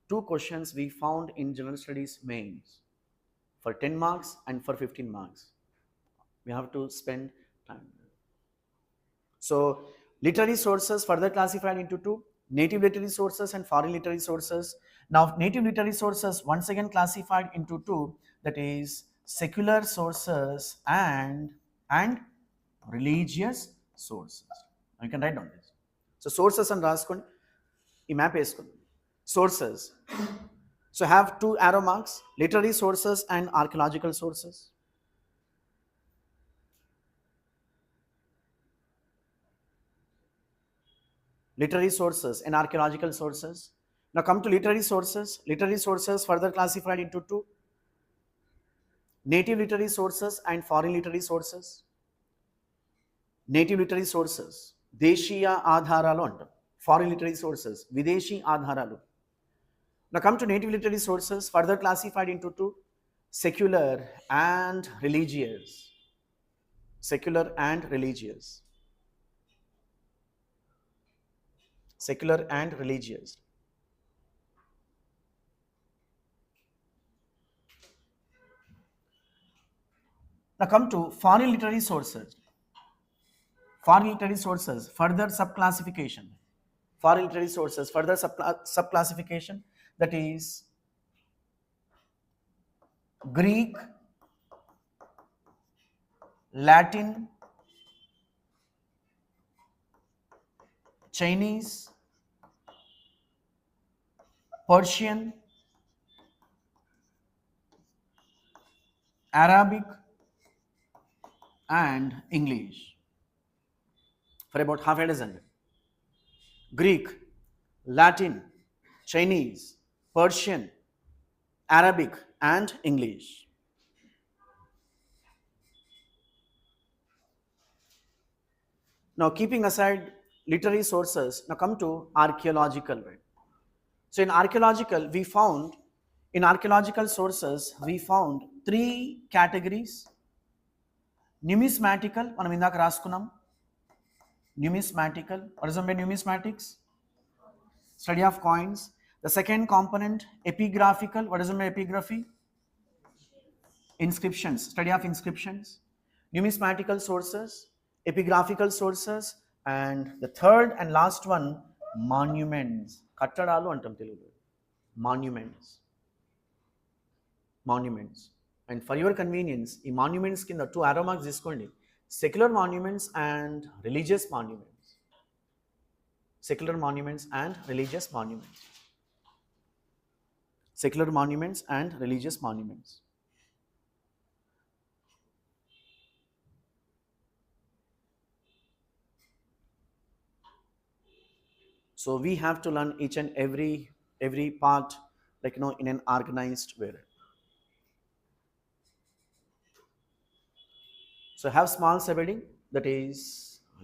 2 questions we found in general studies mains for 10 marks and for 15 marks. We have to spend time. So literary sources further classified into two, native literary sources and foreign literary sources. Now native literary sources once again classified into two, that is secular sources and religious sources. You can write down this. So sources and raskondi ee map eskondi. Sources, so have 2 arrow marks, literary sources and archaeological sources. Literary sources and archaeological sources. Now come to literary sources. Literary sources further classified into two, native literary sources and foreign literary sources. Native literary sources deshiya ఆధారాలు అంటాం. Foreign literary sources విదేశీ ఆధారాలు. Now come to native literary sources further classified into two, secular and religious. Secular and religious. Secular and religious. Now come to foreign literary sources. Foreign literary sources further subclassification. Foreign literary sources further subclassification, that is Greek, Latin, Chinese, Persian, Arabic and English, for about half a dozen. Greek, Latin, Chinese, Persian, Arabic and English. Now keeping aside literary sources, now come to archaeological. Right? So in archaeological sources we found 3 categories. Numismatical, మనం ఇందాక రాసుకున్నాం. Numismatical, what is meant by numismatics? Study of coins. The second component, epigraphical, what is meant by epigraphy? Inscriptions, study of inscriptions. Numismatical sources, epigraphical sources, and the third and last one, monuments. కట్టడాలు అంటాం తెలుగులో. Monuments. And for your convenience ఈ monuments కింద 2 arrow marks తీసుకోండి. Secular monuments and religious monuments. Secular monuments and religious monuments. Secular monuments and religious monuments. So we have to learn each and every part in an organized way. So have small subheading, that is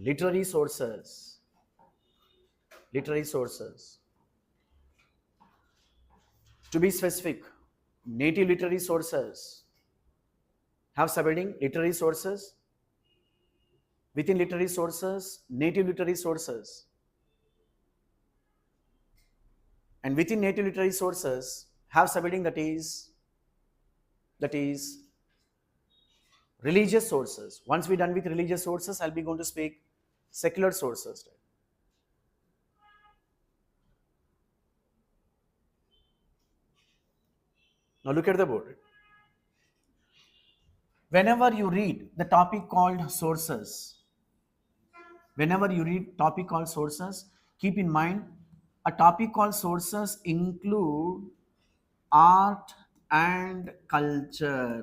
literary sources. Literary sources. To be specific, native literary sources. Have subheading literary sources. Within literary sources, native literary sources. And within native literary sources, have subheading that is religious sources. Once we're done with religious sources, I'll be going to speak secular sources. Now look at the board. Whenever you read the topic called sources, keep in mind a topic called sources include art and culture.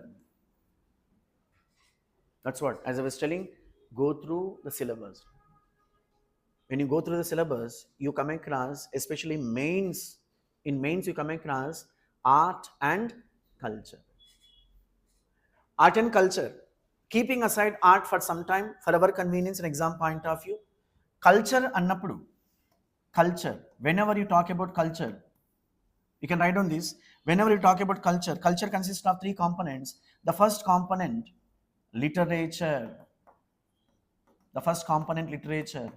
That's what, as I was telling, go through the syllabus. When you go through the syllabus, you come across, especially mains, in mains you come across art and culture. Art and culture. Keeping aside art for some time, for our convenience and exam point of view, culture annappudu. Culture. Whenever you talk about culture, you can write on this. Whenever you talk about culture, culture consists of 3 components. The first component, literature. The first component, literature.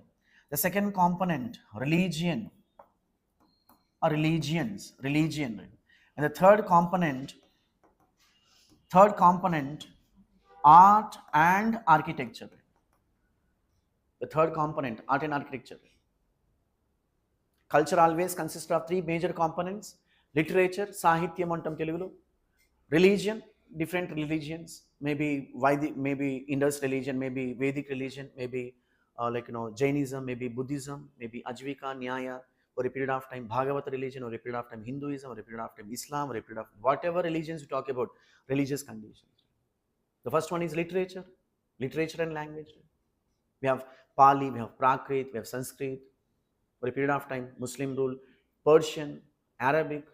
The second component, religion or religion. And the third component, art and architecture. The third component, art and architecture. Culture always consists of 3 major components. Literature, sahityam antam telugulo. Religion, different religions, maybe Indus religion, maybe Vedic religion, maybe Jainism, maybe Buddhism, maybe Ajivika, Nyaya, or a period of time Bhagavata religion, or a period of time Hinduism, or a period of time Islam, or a period of whatever religions you talk about, religious conditions. The first one is literature and language. We have Pali, we have Prakrit, we have Sanskrit. For a period of time, Muslim rule, Persian, Arabic,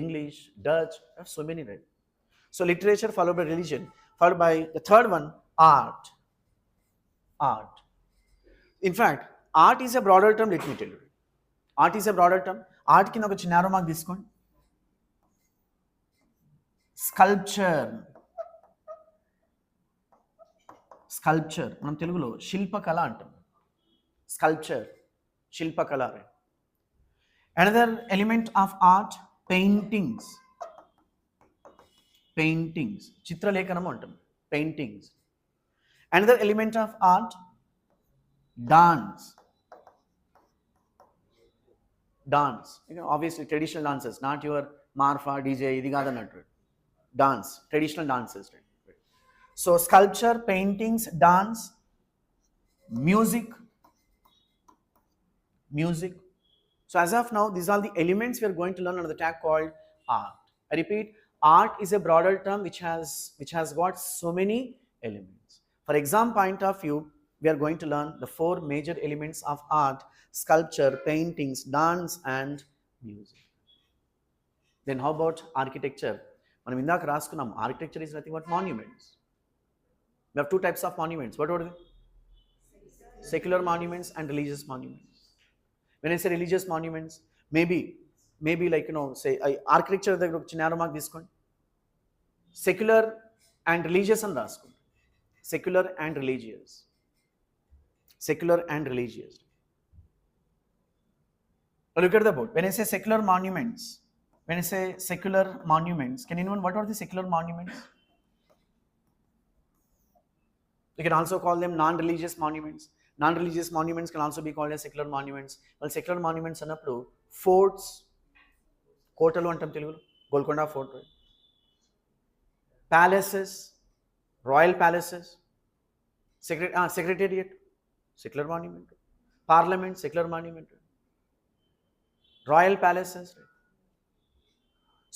English, Dutch, I have so many, right? So literature followed by religion, followed by the third one, art. In fact, art is a broader term, let me tell you. Art is a broader term. Art కింద ఒక చిన్న arrow mark తీసుకోండి. Sculpture మనం తెలుగులో శిల్పకళ అంటాం. Sculpture, శిల్పకళ. Another element of art, paintings. చిత్రలేఖనము అంటాం, paintings. Another element of art, dance. Obviously traditional dances, not your marfa, DJ, ఇది కాదన్నట్టు. Dance, traditional dances. So sculpture, paintings, dance, music. So as of now, these are the elements we are going to learn under the tag called art. I repeat, art is a broader term which has got so many elements. For exam point of view, we are going to learn the 4 major elements of art: sculpture, paintings, dance and music. Then how about architecture? మనం ఇందాక రాసుకున్నాం, architecture is nothing but monuments. We have 2 types of monuments. What are they? Secular monuments and religious monuments. When I say religious monuments, maybe say architecture దగ్గర ఒక చిన్న arrow mark తీసుకోండి. Secular and religious అని రాసుకోండి. Secular and religious. Look at the board. When I say secular monuments, can anyone, what are the secular monuments? You can also call them non-religious monuments. Non-religious monuments can also be called as secular monuments. Well, secular monuments అన్నప్పుడు forts, కోటలు అంటాం తెలుగులో, Golconda fort, palaces, royal palaces, secretariat, secular monument, parliament, secular monument, royal palaces.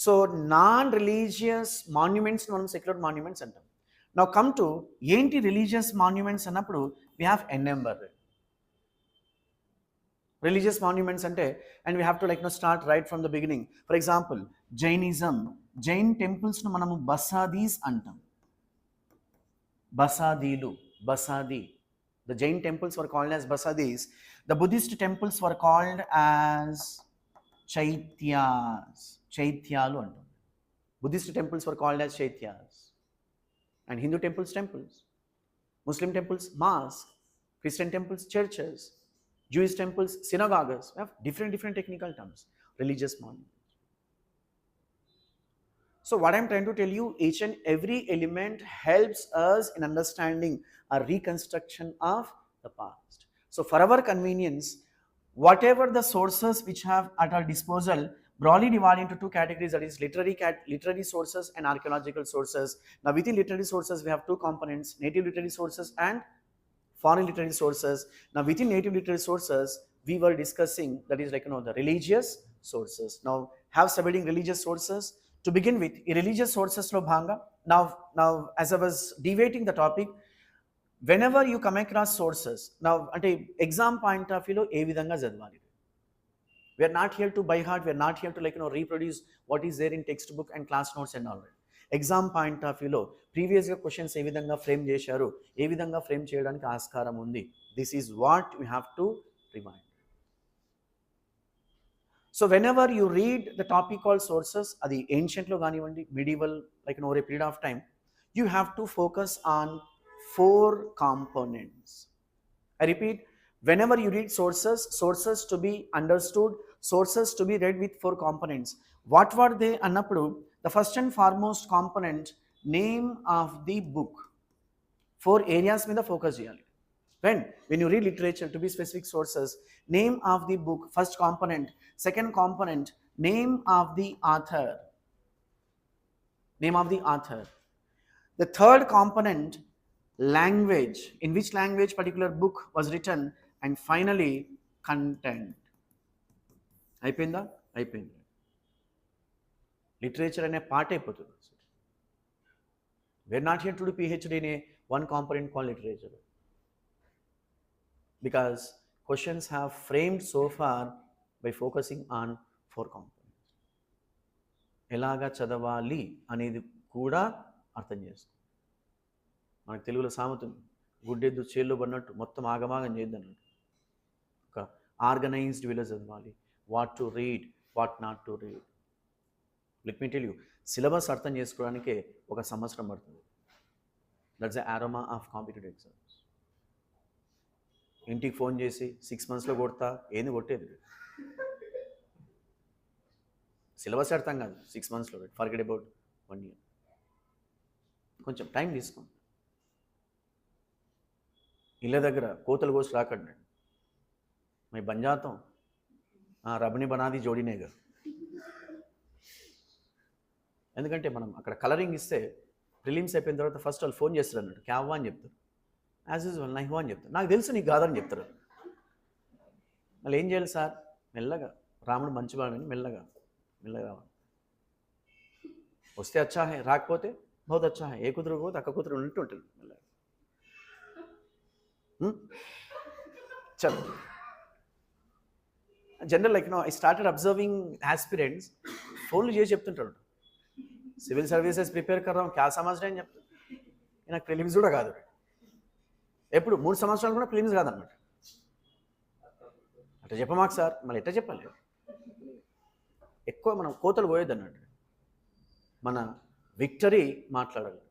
So non religious monuments మనం secular monuments అంటాం. Now come to ఏంటి religious monuments అన్నప్పుడు we have an number. Religious monuments అంటే, and we have to start right from the beginning. For example Jainism, Jain టెంపుల్స్ను మనము బసాదీస్ అంటాం. బసాదీలు, బసాది. The Jain temples were called as basadis. The Buddhist temples were called as chaityas. Chaityalu antam. Buddhist temples were called as chaityas. And Hindu temples, temples. Muslim temples, mosques. Christian temples, churches. Jewish temples, synagogues. We have different technical terms. Religious monuments. So what I'm trying to tell you, each and every element helps us in understanding a reconstruction of the past. So for our convenience, whatever the sources which have at our disposal, broadly divided into two categories, that is literary sources and archaeological sources. Now within literary sources, we have two components, native literary sources and foreign literary sources. Now within native literary sources, we were discussing, that is the religious sources. Now have studying religious sources. To begin with, religious sources lo bhanga. Now as I was debating the topic, whenever you come across sources, now ante exam point of view lo ఏ విధంగా చదవాలి. We are not here to by heart, we are not here to reproduce what is there in textbook and class notes and all. Exam point of వ్యూలో ప్రీవియస్గా questions ఏ విధంగా frame చేశారు, ఏ విధంగా frame చేయడానికి ఆస్కారం ఉంది. This is what you have to remind. So whenever you read the topic called sources, అది ఏన్షియంట్లో కానివ్వండి, medieval, over a period of time, you have to focus on 4 components. I repeat, whenever you read sources to be understood, sources to be read with 4 components. What were they annappudu? The first and foremost component, name of the book. 4 areas meeda focus cheyali. When you read literature, to be specific sources, name of the book, first component. Second component, name of the author. Name of the author. The third component, language, in which language particular book was written, and finally content. అయిపోయిందా? అయిపోయింది. Literature అనే part అయిపోతుంది. we're not here to do PhD in a one component called literature, because questions have framed so far by focusing on 4 components. ఎలాగా చదవాలి అనేది కూడా అర్థం చేసుకో. మనకు తెలుగులో సామెత ఉంది, గుడ్డెద్దు చేల్లో పడినట్టు మొత్తం ఆగమాగం చేయద్దు అన్నట్టు. ఒక ఆర్గనైజ్డ్ వేలో చదవాలి. What to read, what not to read. Let me tell you, syllabus అర్థం చేసుకోవడానికే 1 సంవత్సరం పడుతుంది. That's the aroma of competitive exams. ఇంటికి ఫోన్ చేసి 6 monthsలో కొడతా, ఏంది కొట్టేది? సిలబస్ అర్థం కాదు 6 monthsలో, ఫర్గెట్ అబౌట్ 1 year. కొంచెం టైం తీసుకోండి. ఇళ్ళ దగ్గర కోతలు కోసి రాకండి. మై బంజాతం రబని బనాది జోడినేగా. ఎందుకంటే మనం అక్కడ కలరింగ్ ఇస్తే ప్రిలిమ్స్ అయిపోయిన తర్వాత ఫస్ట్ వాళ్ళు ఫోన్ చేస్తారు అన్నట్టు, క్యావ్వా అని చెప్తారు, యాజ్ యూజువల్ నైహ్వా అని చెప్తారు. నాకు తెలుసు నీకు కాదని చెప్తారు. మళ్ళీ ఏం చేయాలి సార్? మెల్లగా, రాముడు మంచివాడని మెల్లగా మెల్లగా వస్తే అచ్చా హే, రాకపోతే బహుత్ అచ్చా హే, ఏ కుదురు పోతే అక్క కుదురు ఉన్నట్టు ఉంటుంది మెల్లగా. చలో, general I started observing aspirants ఫోన్లు చేసి చెప్తుంటాడు, సివిల్ సర్వీసెస్ ప్రిపేర్ కర్రాం క్యా సమజ్ అని చెప్తాడు. నాకు ప్రిలిమ్స్ కూడా కాదు, ఎప్పుడు 3 సంవత్సరాలు కూడా ప్రిలిమ్స్ కాదన్నమాట. అట్లా చెప్పమాకు సార్, మళ్ళీ ఎట్లా చెప్పాలి? ఎక్కువ మనం కోతలు పోయేది అన్నట్టు, మన విక్టరీ మాట్లాడాలి.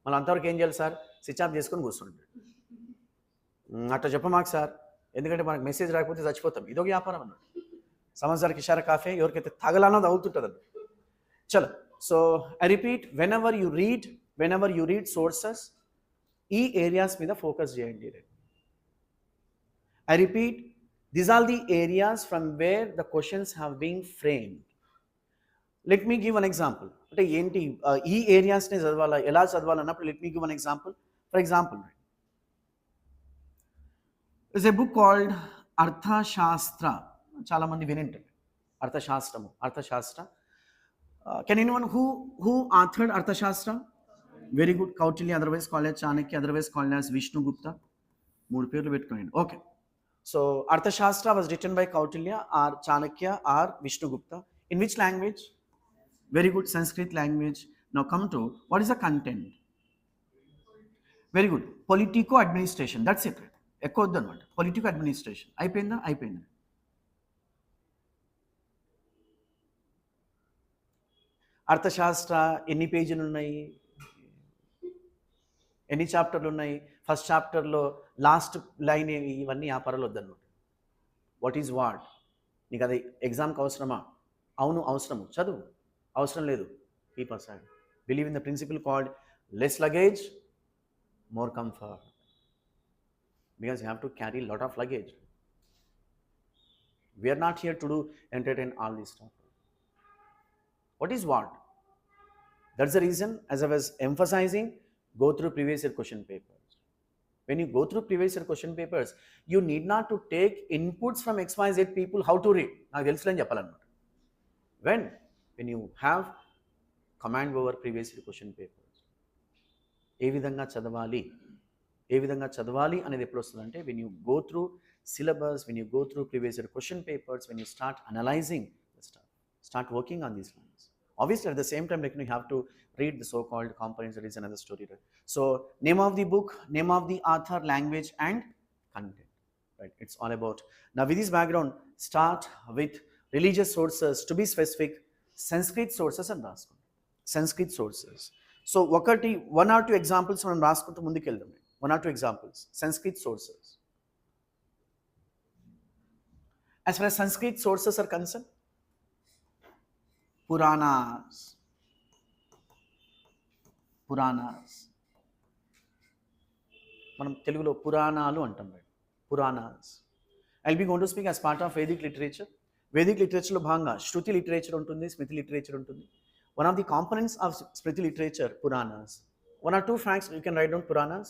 మళ్ళీ అంతవరకు ఏం చేయాలి సార్? స్విచ్ ఆఫ్ చేసుకొని కూర్చుంటాడు. అట్లా చెప్పమాకు సార్, ఎందుకంటే మనకు మెసేజ్ రాకపోతే చచ్చిపోతాం. ఇదొక వ్యాపారం అన్నట్టు. సమస్యకి ఇషారా కాఫే, ఎవరికైతే తగలన్నది అవుతుంటుంది అన్నట్టు. చలో, so I repeat, when ever you read sources, ఈ ఏరియాస్ మీద ఫోకస్ చేయండి. I repeat, These are the areas from where the questions have been framed. Let me give an example. అంటే ఏంటి ఈ ఏరియాస్ని చదవాలా ఎలా చదవాలన్నప్పుడు let me give an example. For example, there's a book called అర్థశాస్త్ర. చాలా మంది వినింటారు అర్థశాస్త్రము అర్థశాస్త్ర. Can anyone who authored అర్థశాస్త్ర? Very good. Kautilya, otherwise called as Chanakya, otherwise called as Vishnu Gupta. మూడు పేర్లు పెట్టుకోండి. Okay. So Arthashastra was written by Kautilya or Chanakya or Vishnu Gupta. In which language? Very good, Sanskrit language. Now come to what is the content? Very good, politico administration. That's it. Ekkoddu annamata. Politico administration. Ayipinda. Arthashastra ఎన్ని పేజీలు ఉన్నాయి, ఎన్ని చాప్టర్లు ఉన్నాయి, first చాప్టర్లో last line ఇవన్నీ ఆ పరలు వద్దన్నమాట. What is what? నీకు అది ఎగ్జామ్కి అవసరమా? అవును అవసరము, చదువు. అవసరం లేదు, keep aside. Believe in the principle called less luggage more comfort, because you have to carry lot of luggage. We are not here to entertain all this stuff. What is what? That's the reason, as I was emphasizing, go through previous year question papers. When you go through previous year question papers, you need not to take inputs from XYZ people how to read. Naaku telusలని చెప్పాలన్నమాట. When you have command over previous year question papers, ఏ విధంగా చదవాలి అనేది ఎప్పుడు వస్తుందంటే when you go through syllabus, when you go through previous year question papers, when you start analyzing the stuff, start working on these lines. Obviously at the same time, you have to read the so-called components. That is another story, right? So name of the book, name of the author, language and content, right? It's all about. Now with this background, start with religious sources. To be specific, Sanskrit sources and రాసుకోండి. Sanskrit sources. So one or two examples మనం రాసుకుంటూ ముందుకు వెళ్దాం. One or two examples. Sanskrit sources. As far as Sanskrit sources are concerned, Puranas. మనం తెలుగులో పురాణాలు అంటాం. Puranas. I'll be going to speak as part of Vedic literature. Vedic literature లో భాగంగా శృతి లిటరేచర్ ఉంటుంది, స్మృతి లిటరేచర్ ఉంటుంది. One of the components of Smriti literature, Puranas. One or two facts you can write down Puranas.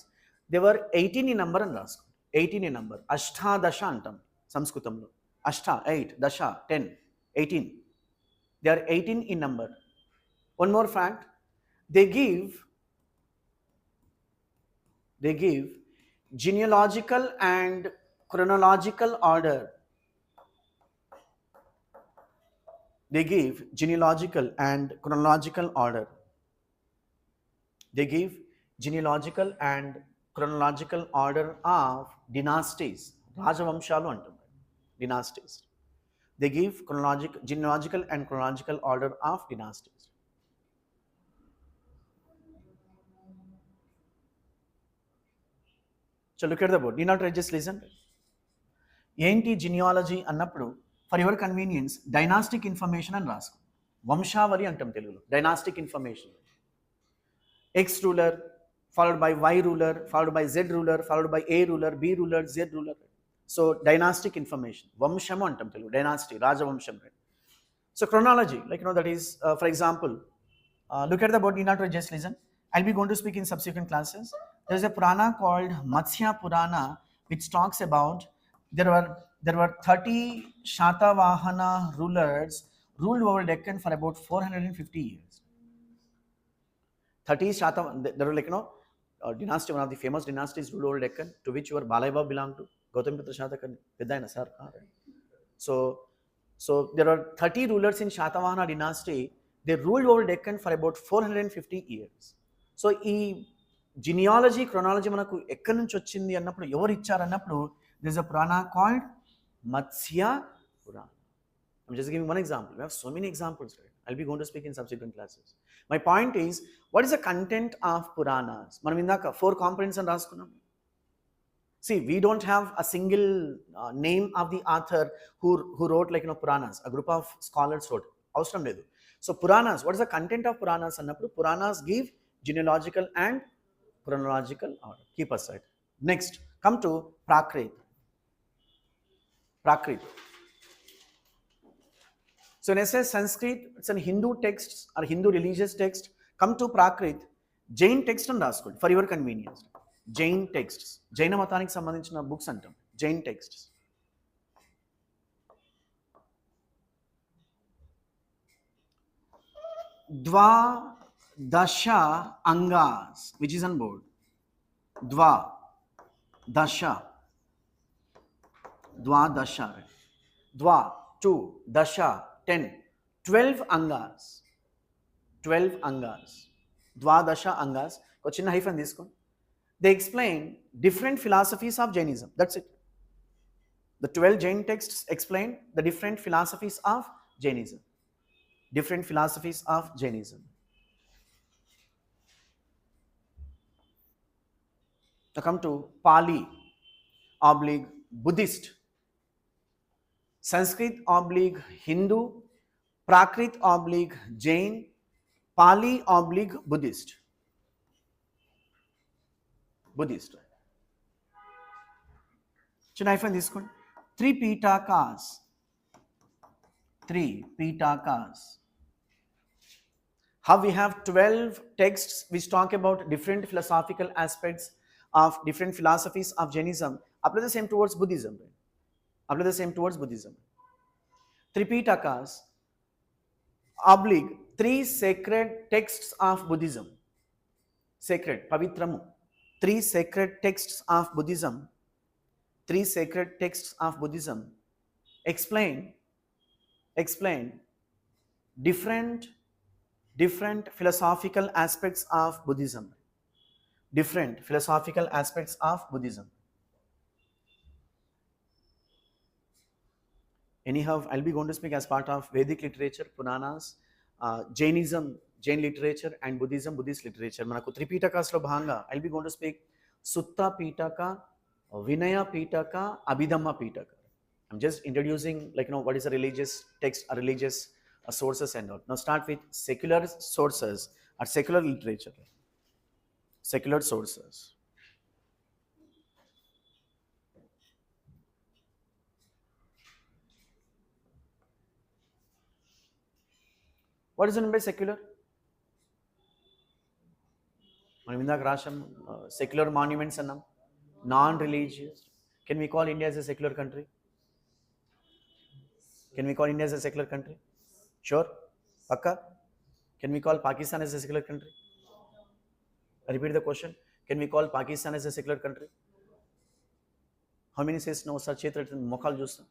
They were 18 in number and రాసుకోండి. 18 in number. అష్టాదశ అంటాం సంస్కృతంలో. Ashta, 8, Dasha, 10, 18. They are 18 in number. One more fact, they give genealogical and chronological order. They give genealogical and chronological order. They give genealogical and chronological order of dynasties. Rajavamshalu antam. Dynasties. They give genealogical and chronological order of dynasties. So look at the board. Need not just listen. ఏంటి genealogy అన్నప్పుడు for your convenience dynastic information అని రాసుకో. వంశావళి అంటాం తెలుగులో. Dynastic information. X ruler followed by Y ruler followed by Z ruler followed by A ruler, B ruler, Z ruler. So dynastic information. Vamshamu antam telugu. Dynasty, Rajavamsham. Right? So chronology, that is, for example, look at the board. Need not to just listen. I'll be going to speak in subsequent classes. There is a Purana called Matsya Purana, which talks about there were 30 Shatavahana rulers ruled over Deccan for about 450 years. 30 there were dynasty, one of the famous dynasties ruled over Deccan, to which your Balaiba belonged to. Gautamiputra Shatakani, Vedayana sir. So there are 30 rulers in Shatavahana dynasty. They ruled over Deccan for about 450 years. So ఈ genealogy, chronology మనకు ఎక్కడి నుంచి వచ్చింది అన్నప్పుడు ఎవరు ఇచ్చారు అన్నప్పుడు there is a Purana called Matsya Purana. I'm just giving one example. We have so many examples, right? I'll be going to speak in subsequent classes. My point is, what is the content of Puranas? మనం ఇందాక 4 components అని రాసుకున్నాం. See, we don't have a single name of the author who wrote Puranas. A group of scholars wrote. Avasram ledu. So Puranas, what is the content of Puranas? Annappudu Puranas give genealogical and chronological order. Keep aside. Next, come to Prakrit. Prakrit. So when I say Sanskrit, it's an Hindu text or Hindu religious text. Come to Prakrit, Jain text and రాసుకోండి for your convenience. Jain texts, జైన మతానికి సంబంధించిన books అంటాం, Jain texts. Dvadasha angas, which is on board. Dvadasha. Dva, 2, dasha, 10, 12 angas. 12 angas. Dvadasha angas. ఒక చిన్న hyphen తీసుకోండి. They explain different philosophies of Jainism. That's it. The 12 Jain texts explain the different philosophies of Jainism. Different philosophies of Jainism. Now come to Pali / Buddhist, Sanskrit / Hindu, Prakrit / Jain, Pali / Buddhist. Buddhist. Should I find this one? 3 Pitakas. 3 Pitakas. How we have 12 texts which talk about different philosophical aspects of different philosophies of Jainism. Apply the same towards Buddhism. Apply the same towards Buddhism. 3 Pitakas / 3 sacred texts of Buddhism. Sacred, Pavitramu. 3 sacred texts of Buddhism. 3 sacred texts of Buddhism explain different philosophical aspects of Buddhism. Different philosophical aspects of Buddhism. Anyhow, I'll be going to speak as part of Vedic literature, Puranas, Jainism, Jain literature, and Buddhism, Buddhist literature. Manaku 3 Pitakas lo bhanga, I'll be going to speak Sutta Pitaka, Vinaya Pitaka, Abhidhamma Pitaka. I'm just introducing, like, what is a religious text, a religious sources and all. Now start with secular sources or secular literature. Secular sources. What is meant by secular? మనం ఇందాక రాశాం secular monuments అన్నాం, non-religious. Can we call India as a secular country? Can we call India as a secular country? Sure? Pakka? Can we call Pakistan as a secular country? I repeat the question. Can we call Pakistan as a secular country? How many says no? Sir, చేతులు మొఖాలు చూస్తాం.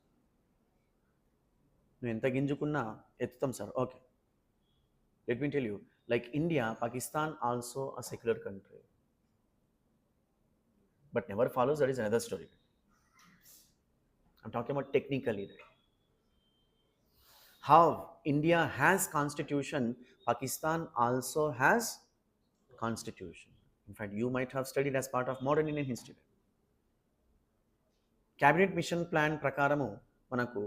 నువ్వు ఎంత గింజుకున్నా ఎత్తుతాం sir. Okay. Let me tell you, like India, Pakistan also a secular country. But never follows, that is another story. I'm talking about technically. How India has constitution, Pakistan also has constitution. In fact, you might have studied as part of modern Indian history. Cabinet mission plan prakaramu manaku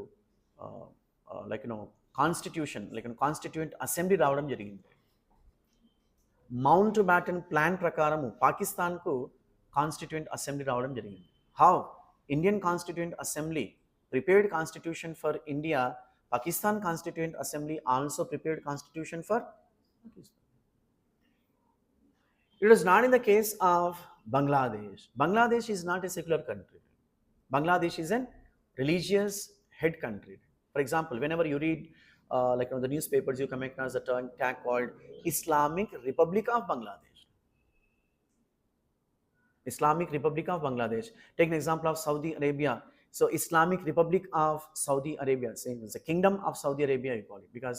constitution, constituent assembly రావడం జరిగింది. Mount baton plan ప్రకారము పాకిస్తాన్కు constituent assembly రావడం జరిగింది. How Indian constituent assembly prepared constitution for India, Pakistan Constituent Assembly also prepared constitution for Pakistan. It was not in the case of Bangladesh. Bangladesh is not a secular country. Bangladesh is a religious head country. For example, whenever you read the newspapers, you come across a tag called Islamic Republic of Bangladesh. Islamic Republic of Bangladesh. Take an example of Saudi Arabia. So Islamic Republic of Saudi Arabia, saying it's the Kingdom of Saudi Arabia, you call it, because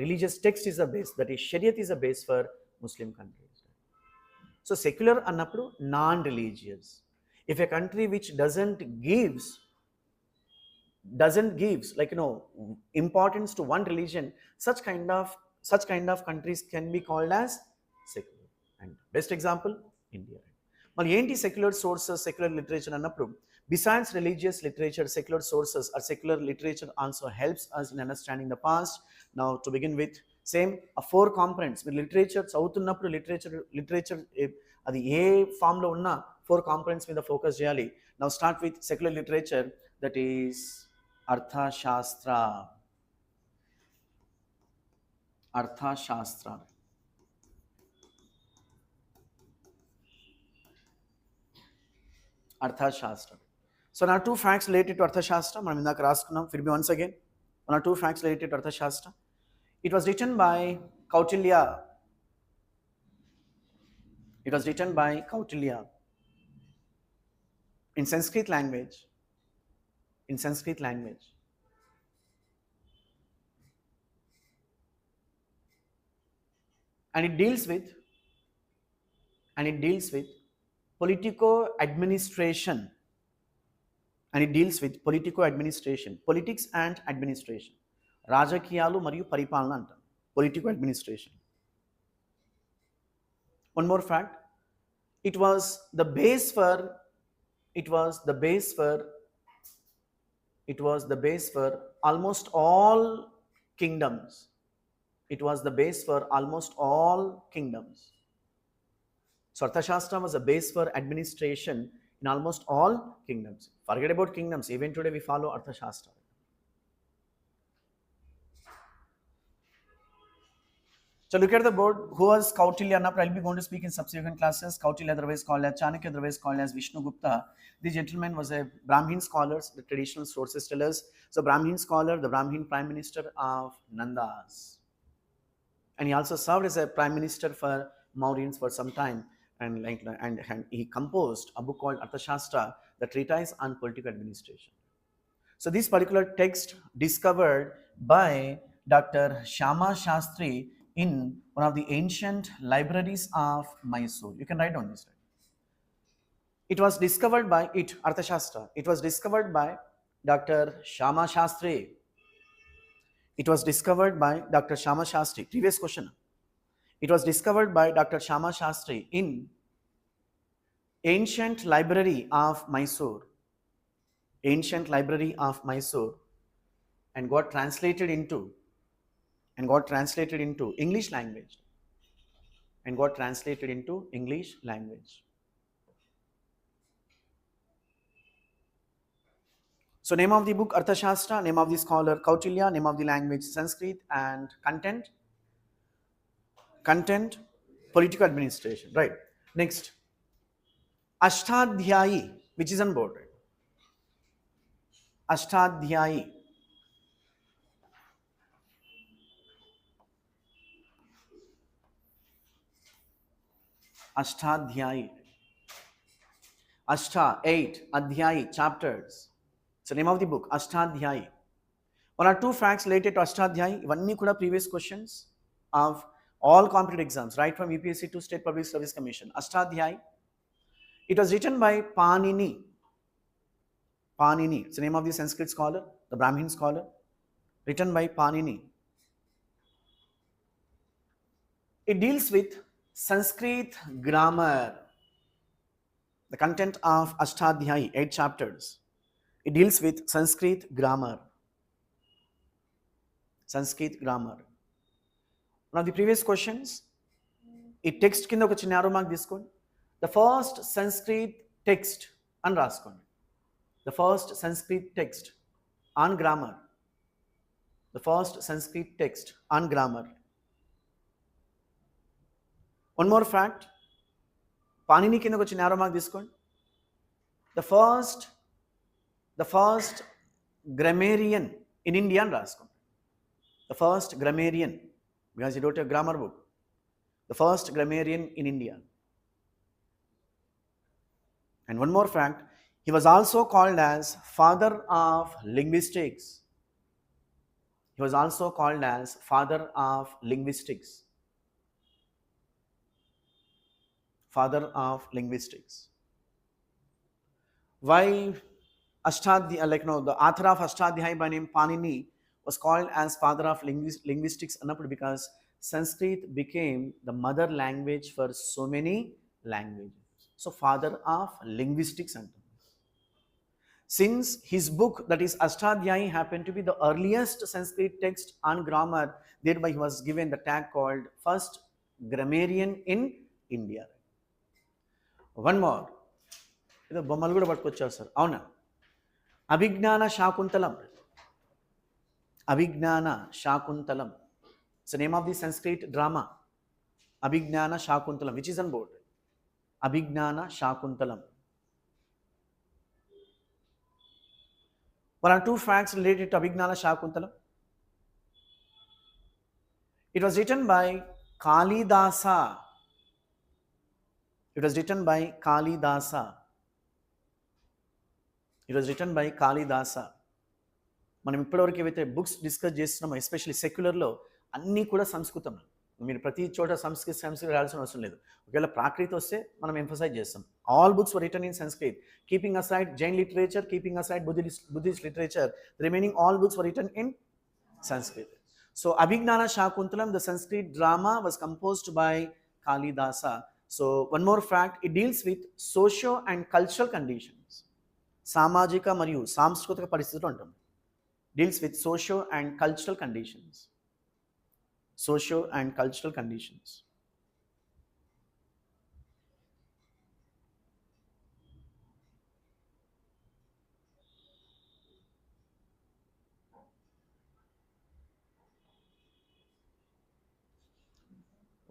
religious text is the base, that is Shariat is the base for Muslim countries. So secular annappudu non-religious. If a country which doesn't gives importance to one religion, such kind of countries can be called as secular. And best example, India. Well, enti secular sources, secular literature annappudu, besides religious literature, secular sources or secular literature also helps us in understanding the past. Now to begin with, same 4 components. With literature చదువుతున్నప్పుడు literature అది ఏ form లో ఉన్న 4 components మీద focus చేయాలి. Now start with secular literature, that is అర్థశాస్త్ర అర్థశాస్త్ర అర్థశాస్త్ర. So నా టూ ఫ్యాక్ట్స్ రిలేటెడ్ టు అర్థశాస్త్ర మనం ఇందాక రాసుకున్నాం. ఫిర్ బి వన్స్ అగైన్ మన టూ ఫ్యాక్ట్స్ రిలేటెడ్ టు అర్థశాస్త్ర. It was written by Kautilya. It was written by Kautilya in Sanskrit language. In Sanskrit language. And it deals with politico administration. And it deals with politico administration. Politics and administration. రాజకీయాలు మరియు పరిపాలన అంటాం. Politico administration. One more fact, it was the base for almost all kingdoms. It was the base for almost all kingdoms. So Arthashastra was a base for administration in almost all kingdoms. Forget about kingdoms, even today we follow Arthashastra. So look at the board. Who was Kautilya? I'll be going to speak in subsequent classes. Kautilya, otherwise called as Chanakya, otherwise called as Vishnugupta. This gentleman was a Brahmin scholar, the traditional sources tell us. So Brahmin scholar, the Brahmin prime minister of Nandas. And he also served as a prime minister for Mauryans for some time. And he composed a book called Arthashastra, the treatise on political administration. So this particular text discovered by Dr. Shyama Shastri in one of the ancient libraries of Mysore. You can write down this. It was discovered by Arthashastra. It was discovered by Dr. Shyama Shastri. It was discovered by Dr. Shyama Shastri. Previous question. It was discovered by Dr. Shyama Shastri in ancient library of Mysore. Ancient library of Mysore, and got translated into English language. So name of the book Arthashastra, name of the scholar Kautilya, name of the language Sanskrit, and content political administration. Right. Next, Ashtadhyayi, which is on board. Right? Ashtadhyayi. Ashtadhyayi. Ashta, 8, Adhyayi, chapters. So name of the book, Ashtadhyayi. One or two facts related to Ashtadhyayi. Ivanni kuda previous questions of all competitive exams, right from UPSC to State Public Service Commission. Ashtadhyayi. It was written by Panini. Panini. It's the name of the Sanskrit scholar, the Brahmin scholar. Written by Panini. It deals with Sanskrit grammar. The content of Ashtadhyayi, 8 chapters. It deals with Sanskrit grammar. Sanskrit grammar. One of the previous questions, ఈ text కింద ఒక చిన్న arrow mark తీసుకోండి. The first Sanskrit text అని రాసుకోండి. The first Sanskrit text on grammar. The first Sanskrit text on grammar. One more fact, Panini కింద ఒక చిన్న arrow mark తీసుకోండి. The first grammarian in India అని రాసుకోండి. The first grammarian, because he wrote a grammar book. The first grammarian in India. And one more fact, he was also called as father of linguistics. He was also called as father of linguistics. Father of linguistics. Why the author of Ashtadhyayi by name Panini was called as father of linguistics? Because Sanskrit became the mother language for so many languages. So father of linguistics. Since his book, that is Ashtadhyayi, happened to be the earliest Sanskrit text on grammar, thereby he was given the tag called first grammarian in India. One more. ఇది బొమ్మలు కూడా పట్టుకొచ్చారు sir, అవునా? అభిజ్ఞాన Shaakuntalam. Abhignana Shakuntalam. It's the name of the Sanskrit drama. Abhignana Shakuntalam, which is on board. Abhignana Shakuntalam. One or two facts related to Abhignana Shakuntalam. It was written by Kalidasa. It was written by Kalidasa. It was written by Kalidasa. మనం ఇప్పటివరకు ఏవైతే books discuss చేస్తున్నామో especially సెక్యులర్లో అన్నీ కూడా సంస్కృతం. మీరు ప్రతి చోట సంస్కృతి రాయాల్సిన అవసరం లేదు. ఒకవేళ ప్రాకృత వస్తే మనం ఎంఫసైజ్ చేస్తాం. All books were return in Sanskrit. Keeping aside Jain literature, keeping aside Buddhist literature, the remaining all books were written in Sanskrit. So Abhignana Shakuntalam, the Sanskrit drama, was composed by Kalidasa. So one more fact, it deals with socio and cultural conditions. సామాజిక మరియు సాంస్కృతిక పరిస్థితులు అంటాం. Deals with socio and cultural conditions. Socio and cultural conditions.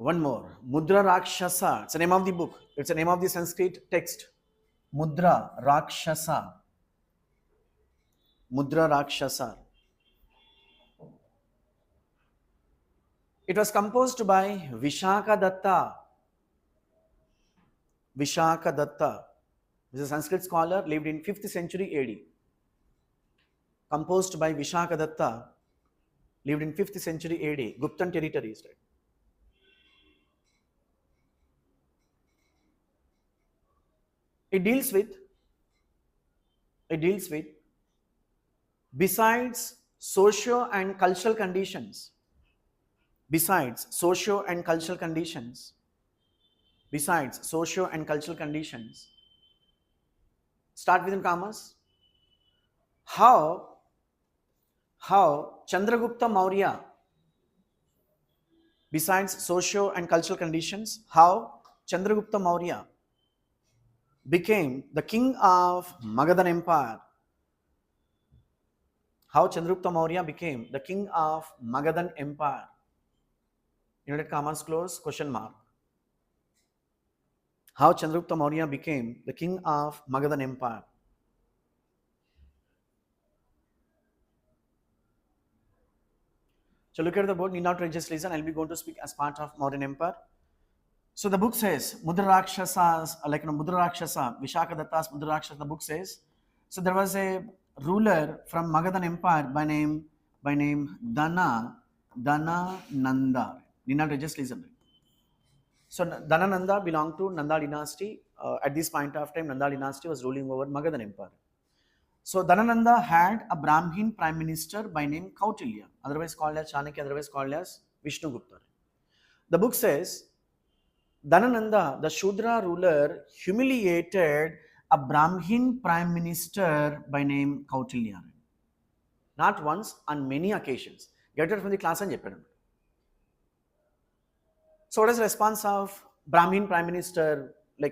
One more, Mudra Rakshasa. It's the name of the book. It's the name of the Sanskrit text. Mudra Rakshasa. Mudra Rakshasa. It was composed by Vishaka Datta. Vishaka Datta is a Sanskrit scholar, lived in 5th century AD. Composed by Vishaka Datta, lived in 5th century AD, Guptan territories. Right? It deals with besides socio and cultural conditions. Besides socio and cultural conditions. Besides socio and cultural conditions. Start within commas. How Chandragupta Maurya, besides socio and cultural conditions, how Chandragupta Maurya became the king of Magadhan Empire. How Chandragupta Maurya became the king of Magadhan Empire. Inverted commas close, question mark. How Chandragupta Maurya became the king of Magadhan Empire. So look at the board, need not just listen, I'll be going to speak as part of Mauryan Empire. So the book says, Mudra Rakshasas, Mudra Rakshasa, Vishaka Datta's Mudra Rakshasa, the book says, so there was a ruler from Magadhan Empire by name Dhanananda. Need not just listen. So Dhanananda belonged to Nanda dynasty. At this point of time, Nanda dynasty was ruling over Magadhan Empire. So Dhanananda had a Brahmin prime minister by name Kautilya, otherwise called as Chanakya, otherwise called as Vishnugupta. The book says, Dhanananda, the Shudra ruler, humiliated a Brahmin prime minister by name Kautilya. Not once, on many occasions. Get it from the class and cheppadam. So what is the response of Brahmin prime minister, by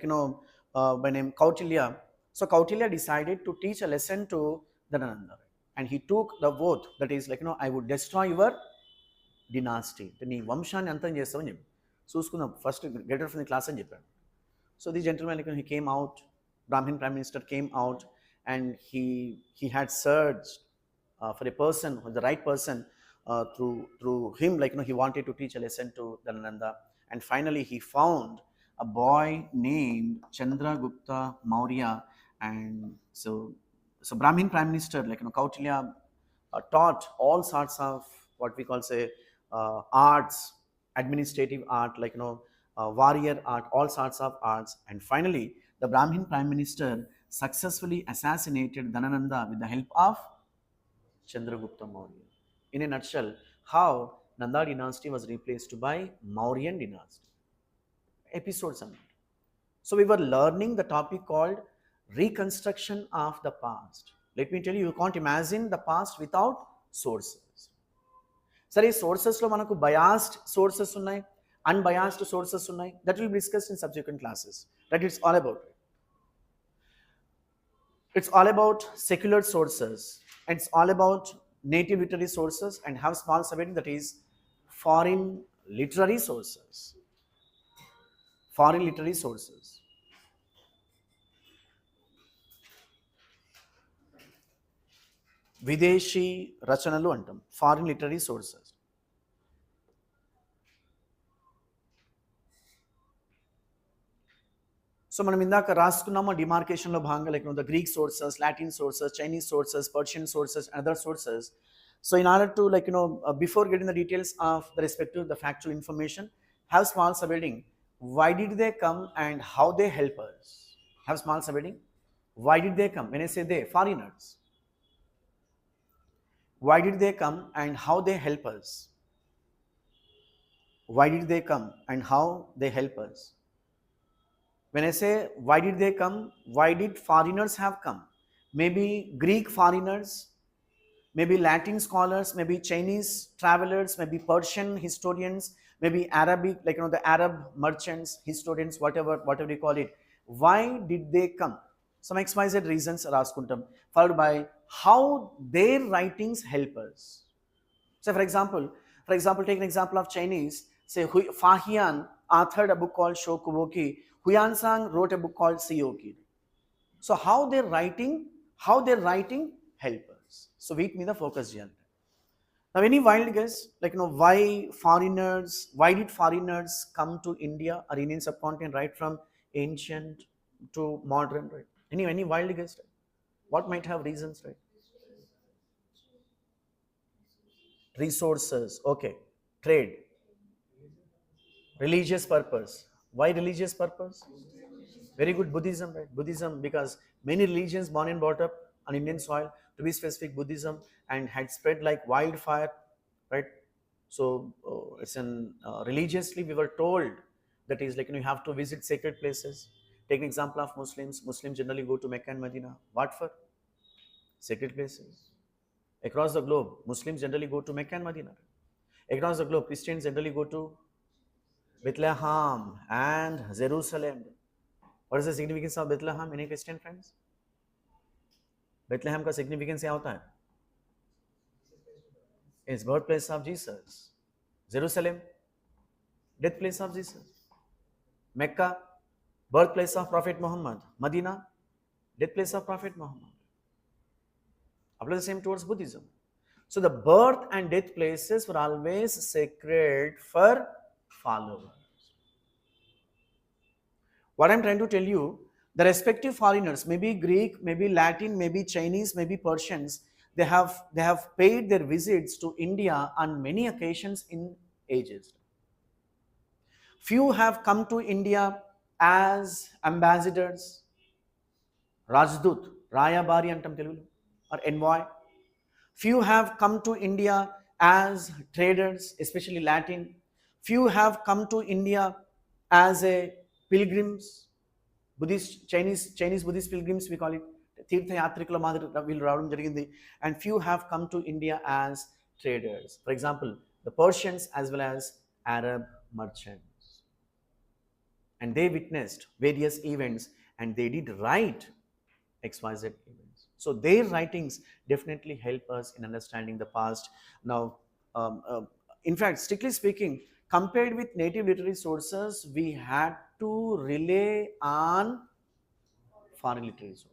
name Kautilya? So Kautilya decided to teach a lesson to Dhanananda. And he took the oath that is I would destroy your dynasty. నీ వంశాన్ని అంతం చేస్తామని చెప్పి చూసుకుందాం first get out from the class అని చెప్పాడు. So the gentleman he came out, Brahmin prime minister came out, and he had searched for a person, the right person, through him, he wanted to teach a lesson to Dhanananda. And finally he found a boy named Chandragupta Maurya. And so Brahmin prime minister, Kautilya, taught all sorts of what we call arts, administrative art, warrior art, all sorts of arts. And finally the Brahmin prime minister successfully assassinated Dhanananda with the help of Chandragupta Maurya. In a nutshell, how Nanda dynasty was replaced by Mauryan dynasty. Episodes on it. So we were learning the topic called reconstruction of the past. Let me tell you, you can't imagine the past without sources. Sir, ee sources lo manaku biased sources unnai, unbiased sources unnai. That will be discussed in subsequent classes. That it's all about. It's all about secular sources. It's all about native literary sources and have small subheading, that is foreign literary sources. Foreign literary sources. విదేశీ రచనలు అంటాం, foreign literary sources. So మనం ఇందాక రాసుకున్నాము డిమార్కేషన్లో భాగంగా, like the Greek sources, Latin sources, Chinese sources, Persian sources, other sources. So in order to, like, before getting the details of the respective, the factual information, have small subheading. Why did they come and how they help us? Have small subheading. Why did they come? When I say they, foreigners. Why did they come and how they help us? Why did they come and how they help us? When I say why did they come, why did foreigners have come? Maybe Greek foreigners, maybe Latin scholars, maybe Chinese travelers, maybe Persian historians, maybe Arabic, like the Arab merchants, historians, whatever you call it. Why did they come? Some XYZ reasons are askuntam, followed by how their writings help us. So for example, take an example of Chinese. Say Fahian authored a book called Shokuboki. Huyansang wrote a book called Siyoki. So how their writing help us. So wait me the focus here. Now any wild guess, like why did foreigners come to India or Indian subcontinent, right from ancient to modern, right? Any wild guess, right? What might have reasons, right? Resources, okay. Trade, religious purpose. Why religious purpose? Very good. Buddhism, right? Buddhism, because many religions born and brought up on Indian soil, to be specific Buddhism, and had spread like wildfire, right? So it's an religiously we were told that is like you have to visit sacred places. Take an example of Muslims. Muslims generally go to Mecca and Medina. What for? Sacred places. Across the globe, Muslims generally go to Mecca and Medina. Across the globe, Christians generally go to Bethlehem and Jerusalem. What is the significance of Bethlehem? Any Christian friends? Bethlehem का significance क्या होता है? It's birthplace of Jesus. Jerusalem, death place of Jesus. Mecca, birthplace of Prophet Muhammad. Medina, death place of Prophet Muhammad. Apply the same towards Buddhism. So the birth and death places were always sacred for followers. What I'm trying to tell you, the respective foreigners, maybe Greek, maybe Latin, maybe Chinese, maybe Persians, they have paid their visits to India on many occasions in ages. Few have come to India as ambassadors, Rajdut, Rayabari antam Telugu, or envoy. Few have come to India as traders, especially Latin. Few have come to India as a pilgrims, Buddhist, Chinese Buddhist pilgrims, we call it. Tirtha yatrikula madri veelu raavadam jarigindi. And few have come to India as traders. For example, the Persians as well as Arab merchants. And they witnessed various events and they did write XYZ events. So their writings definitely help us in understanding the past. Now, in fact, strictly speaking, compared with native literary sources, we had to rely on foreign literary sources.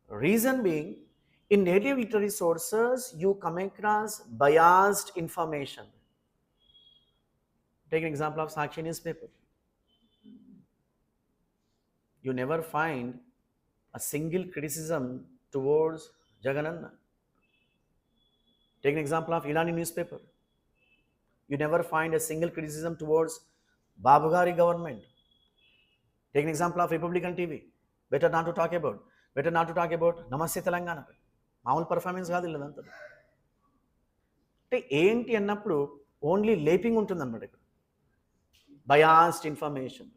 Reason being, in native literary sources, you come across biased information. Take an example of Sakshi newspaper. You never find a single criticism towards Jagannath. Take an example of Ilani newspaper. You never find a single criticism towards Babugari government. Take an example of Republican TV. Better not to talk about Namaste Telangana. మామూలు performance కాదు ఇదంతా. అంటే ఏంటి అన్నప్పుడు only లేపింగ్ ఉంటుంది అన్నమాట. ఇక్కడ biased information.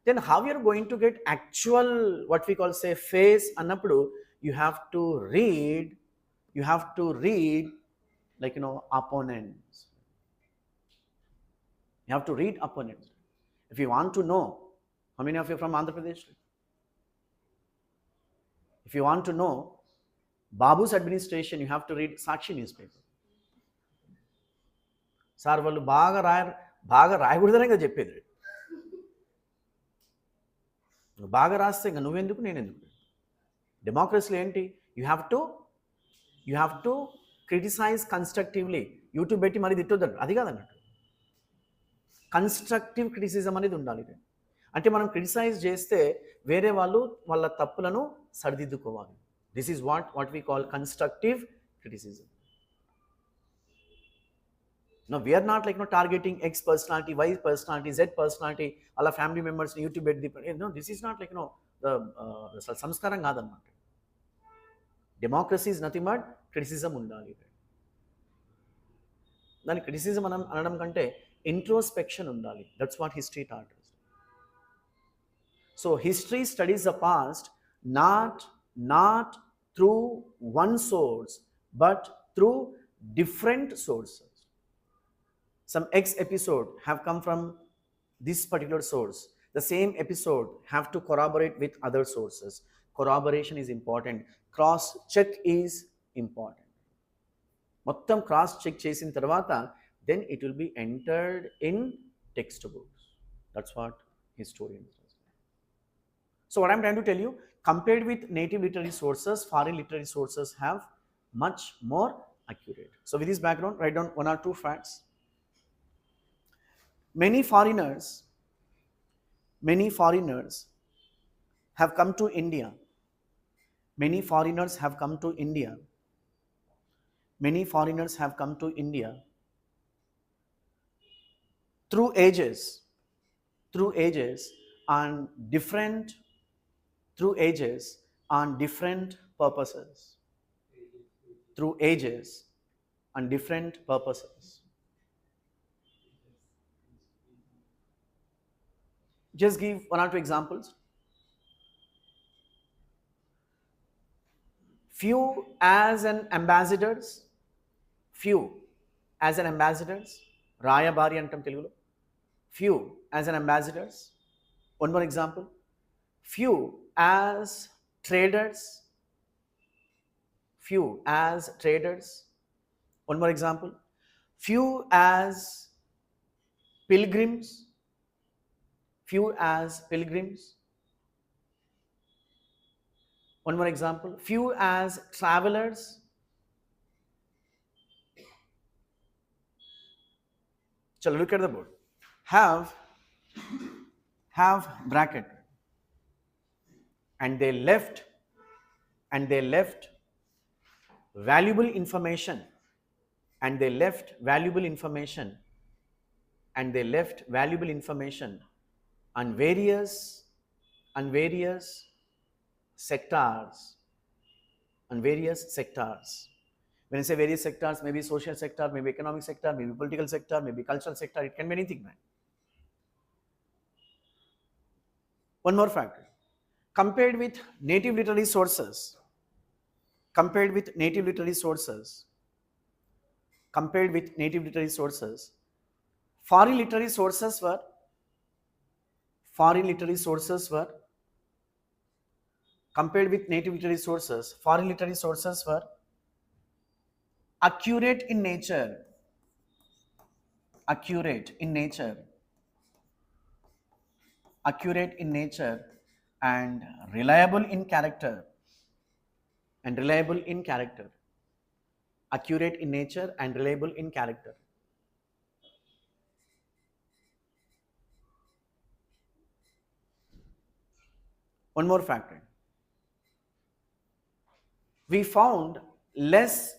Then how you are going to get actual, what we call say face అన్నప్పుడు you have to read like opponents. You have to read opponents. If you want to know How many of you are from Andhra Pradesh? If you want to know Babu's administration, you have to read Sakshi newspaper. Sir వాళ్ళు బాగా రాయకూడదనే కదా చెప్పేది. బాగా రాస్తే ఇంకా నువ్వెందుకు నేనెందుకు? డెమోక్రసీలో ఏంటి? You have to criticize constructively. YouTube పెట్టి మరి తిట్టొద్దు, అది కాదన్నట్టు. కన్స్ట్రక్టివ్ క్రిటిసిజం అనేది ఉండాలి. అంటే మనం క్రిటిసైజ్ చేస్తే వేరే వాళ్ళు వాళ్ళ తప్పులను సరిదిద్దుకోవాలి. This is what we call constructive criticism. No, we are not like targeting X personality, Y personality, Z personality, all family members YouTube పెట్టి. No, this is not like the సంస్కారం కాదన్నమాట. Democracy is nothing but criticism ఉండాలి. దాని criticism అనడం కంటే introspection ఉండాలి. That's what history taught us. So history studies the past not through one source but through different sources. Some X episode have come from this particular source. The same episode have to corroborate with other sources. Corroboration is important. Cross check is important. Mottam cross check chesin tarvata then it will be entered in textbooks. That's what historians do. So what I'm trying to tell you, compared with native literary sources, foreign literary sources have much more accurate. So with this background, write down one or two facts. Many foreigners have come to India. Many foreigners have come to India. Many foreigners have come to India through ages on different purposes. Through ages on different purposes. Just give one or two examples. Few as an ambassadors. Rayabari antam Telugulo. Few as an ambassadors. One more example. Few as traders. One more example. Few as pilgrims. One more example. Few as travelers. Chalo, look at the board. Have bracket. And they left valuable information. On various sectors. When I say various sectors, maybe social sector, maybe economic sector, maybe political sector, maybe cultural sector, it can be anything, man. One more factor. Compared with native literary sources, foreign literary sources were compared with native literary sources, foreign literary sources were accurate in nature and reliable in character. Accurate in nature and reliable in character. One more factor. We found less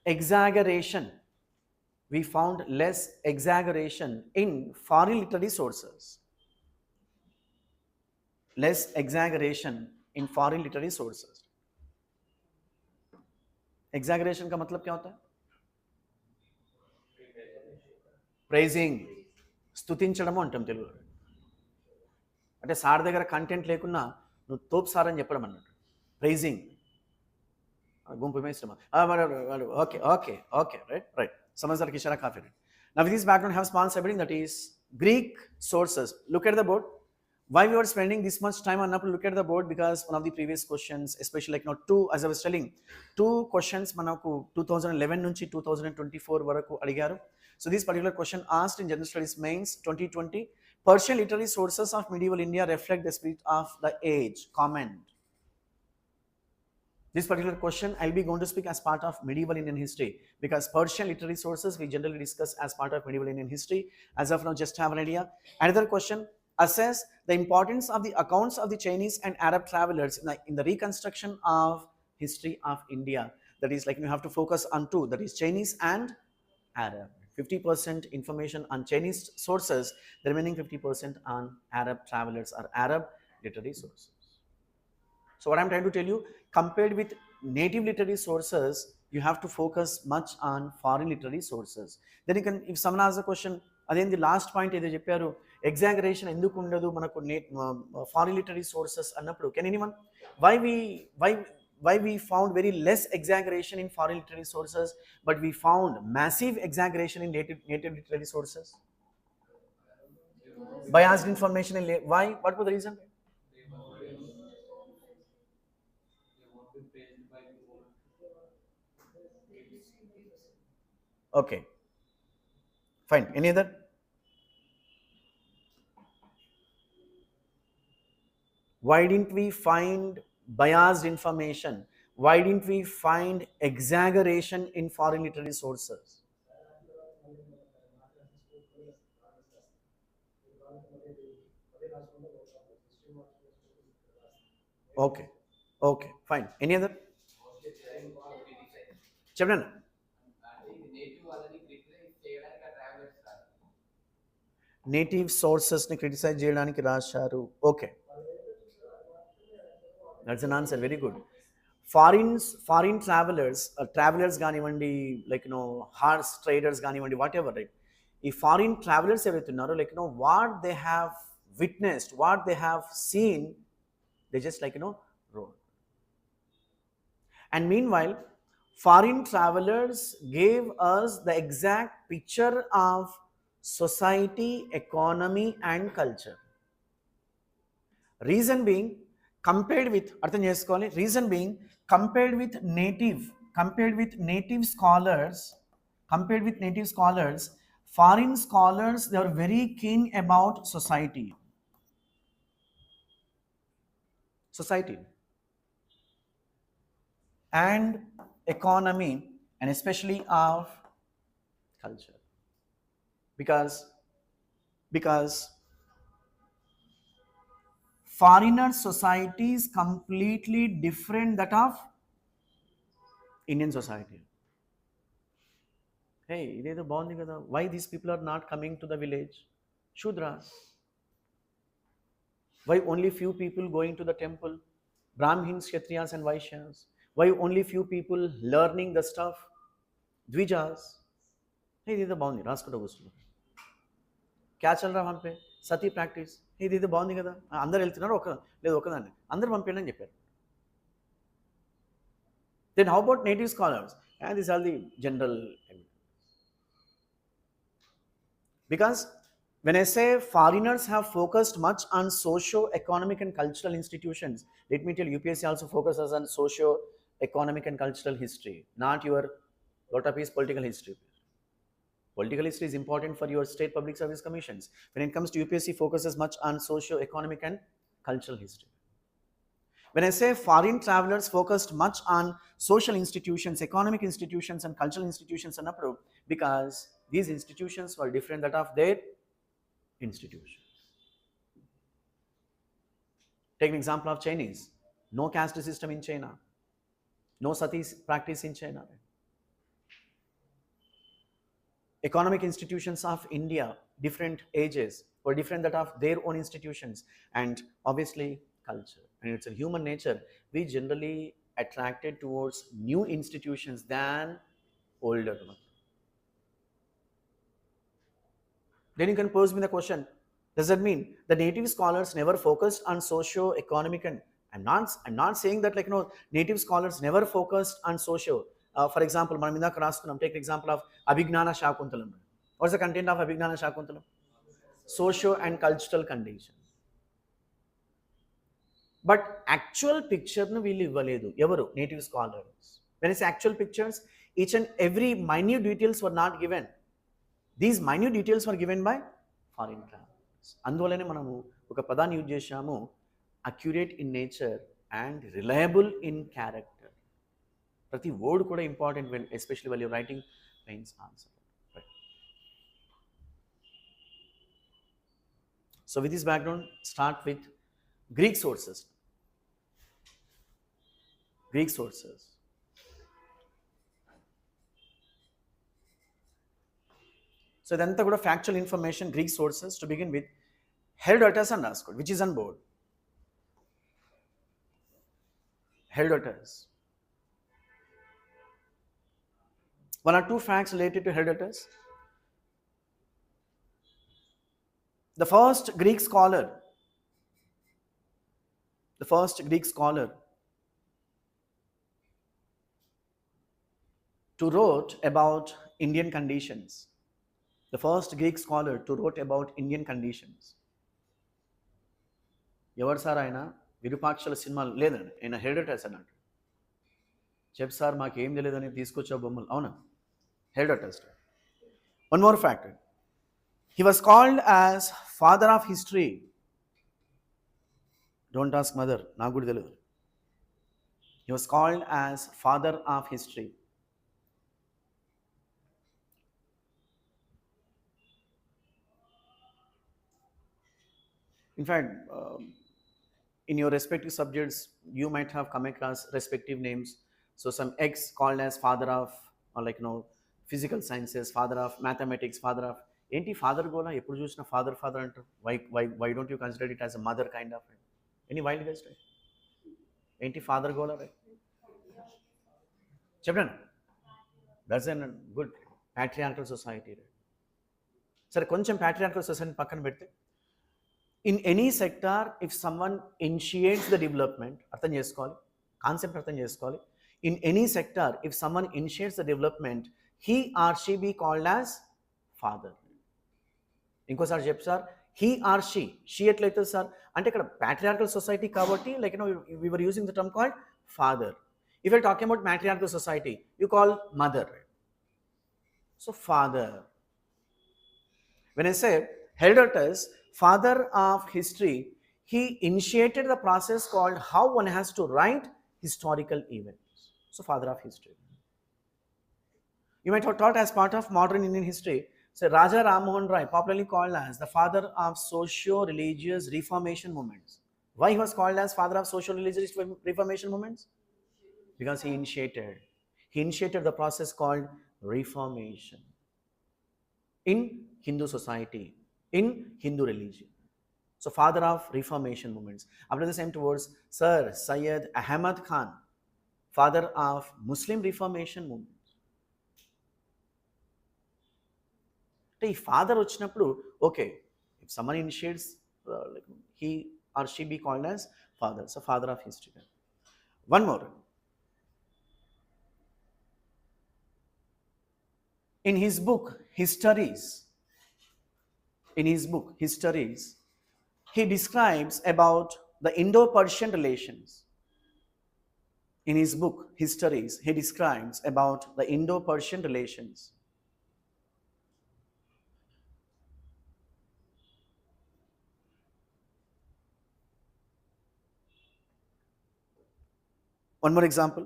exaggeration in foreign literary sources. Exaggeration का मतलब क्या होता है? Praising, స్తుతించడము అంటాం తెలుగులో. అంటే sir దగ్గర content లేకున్నా నువ్వు తోపు సార్ అని చెప్పడం అన్నట్టు. ప్రైజింగ్, గుంపు మేస్టమా, ఓకే రైట్. సమజ్దార్ కిషారా కాఫీ. Now with this background, have small subheading, that is Greek sources. Look at the board. Why we are spending this much time on up? Look at the board because one of the previous questions, especially like two, as I was telling, two questions manaku 2011 nunchi 2024 varaku adigaru. So this particular question asked in General Studies Mains 2020, Persian literary sources of medieval India reflect the spirit of the age. Comment. This particular question I'll be going to speak as part of medieval Indian history because Persian literary sources we generally discuss as part of medieval Indian history. As of now, just have an idea. Another question, assess the importance of the accounts of the Chinese and Arab travelers in the reconstruction of history of India. That is like you have to focus on two, that is Chinese and Arab. 50% information on Chinese sources, the remaining 50% on Arab travelers or Arab literary sources. So what I'm trying to tell you, compared with native literary sources, you have to focus much on foreign literary sources. Then you can, if someone asks a question, again the last point ఏదో చెప్పారు exaggeration ఎందుకు ఉండదు మనకు foreign literary sources అన్నప్పుడు can anyone why we found very less exaggeration in foreign literary sources but we found massive exaggeration in native literary sources? Biased information in why? What was the reason? Okay, fine. Any other? Why didn't we find biased information? Why didn't we find exaggeration in foreign literary sources? Okay, okay, fine. Any other? Chapter. Native sources ni criticize చేయడానికి రాశారు. Okay, that's an answer. Very good. Foreign travelers, travelers కానివ్వండి, like horse traders కానివ్వండి, whatever, right? ఈ foreign travelers ఎవరైతే ఉన్నారో, like what they have witnessed, what they have seen, they just like wrote. And meanwhile, foreign travelers gave us the exact picture of society, economy and culture. Reason being, compared with అర్థం చేసుకోవాలి, reason being compared with native scholars, foreign scholars, they are very keen about society and economy and especially of culture because foreigner society is completely different that of Indian society. Hey, idedo బాగుంది కదా, why these people are not coming to the village? Shudras. Why only few people going to the temple? Brahmins, Kshatriyas and Vaishyas. Why only few people learning the stuff? Dvijas. Hey, idedo బాగుంది రాసుకుంటూ కూర్చున్నారు. క్యా చల్ రా వहाँ पे? సతీ practice. ఇది బాగుంది కదా, అందరు వెళ్తున్నారు, లేదు ఒకదాన్ని అందరు పంపించండి అని చెప్పారు. Then how about native scholars? And these are the general evidence. Because when I say foreigners have focused much on socio-economic and cultural institutions, let me tell you, UPSC also focuses on socio-economic and cultural history, not your lot of is political history. Political history is important for your state public service commissions. When it comes to UPSC, focuses much on socio-economic and cultural history. When I say foreign travelers focused much on social institutions, economic institutions and cultural institutions and approved, because these institutions were different that of their institutions. Take an example of Chinese. No caste system in China. No sati practice in China. Economic institutions of India, different ages, were different that of their own institutions, and obviously culture. And it's a human nature. We generally attracted towards new institutions than older ones. Then you can pose me the question, does that mean the native scholars never focused on socio-economic and I'm not saying that like native scholars never focused on socio. For example, మనం ఇందాక రాసుకున్నాం, take example of Abhignana Shakuntalam. What's the content of Abhignana Shakuntalam? socio and cultural condition. But actual పిక్చర్ను వీళ్ళు ఇవ్వలేదు. ఎవరు? Native scholars. When is actual pictures, each and every minute details were not given. These minute details were given by foreign travellers. అందువల్లనే మనము ఒక పదాన్ని use చేశాము, accurate in nature and reliable in character. ప్రతి వర్డ్ కూడా important when especially well you're writing mains answer. So with this background, start with Greek sources. Greek sources. So then the factual information, Greek sources. To begin with, Herodotus and Ascot, which is on board. Herodotus. One or two facts related to Herodotus. The first Greek scholar to wrote about Indian conditions. The first Greek scholar to wrote about Indian conditions. ఎవరు sir ఆయన? విరూపాక్షల సినిమాలు లేదండి, ఆయన హెరోడటస్ అన్నట్టు. చెప్ sir మాకేం తెలియదని తీసుకొచ్చా బొమ్మలు. అవునా? Herodotus. One more fact. He was called as father of history. Don't ask mother, నాకు కూడా తెలియదు. He was called as father of history. In fact, in your respective subjects, you might have come across respective names. So some X called as father of, or like physical sciences, father of mathematics, father of. ఏంటి father గోలా? ఎప్పుడు చూసినా father father అంటారు. Why don't you consider it as a mother kind of? Any wild guess? ఏంటి father గోలా? చెప్పండి. That's an good patriarchal society. సరే, కొంచెం ప్యాట్రియార్కల్ సొసైటీ పక్కన పెడితే, in any sector if someone initiates the development, అర్థం చేసుకోవాలి, కాన్సెప్ట్ అర్థం చేసుకోవాలి. In any sector if someone initiates the development, he or she be called as father. ఇంకోసారి చెప్పు సార్, హీ ఆర్ షీ ఎట్లయితుంది సార్ అంటే ఇక్కడ ప్యాట్రియార్కల్ సొసైటీ కాబట్టి like we were using the term called father. If you're talking about matriarchal society, you call mother. So father. When I say Herodotus, father of history, he initiated the process called how one has to write historical events. So father of history. You might have taught as part of modern Indian history. So Raja Ram Mohan Rai, popularly called as the father of socio-religious reformation movements. Why he was called as father of socio-religious reformation movements? Because he initiated the process called reformation in Hindu society, in Hindu religion. So father of reformation movements. After the same towards Sir Syed Ahmad Khan, father of Muslim reformation movement. ఈ father వచ్చినప్పుడు okay, if someone initiates he or she be called as father. So father of history. One more. In his book Histories, he describes about the Indo-Persian relations. In his book Histories, he describes about the Indo-Persian relations. One more example.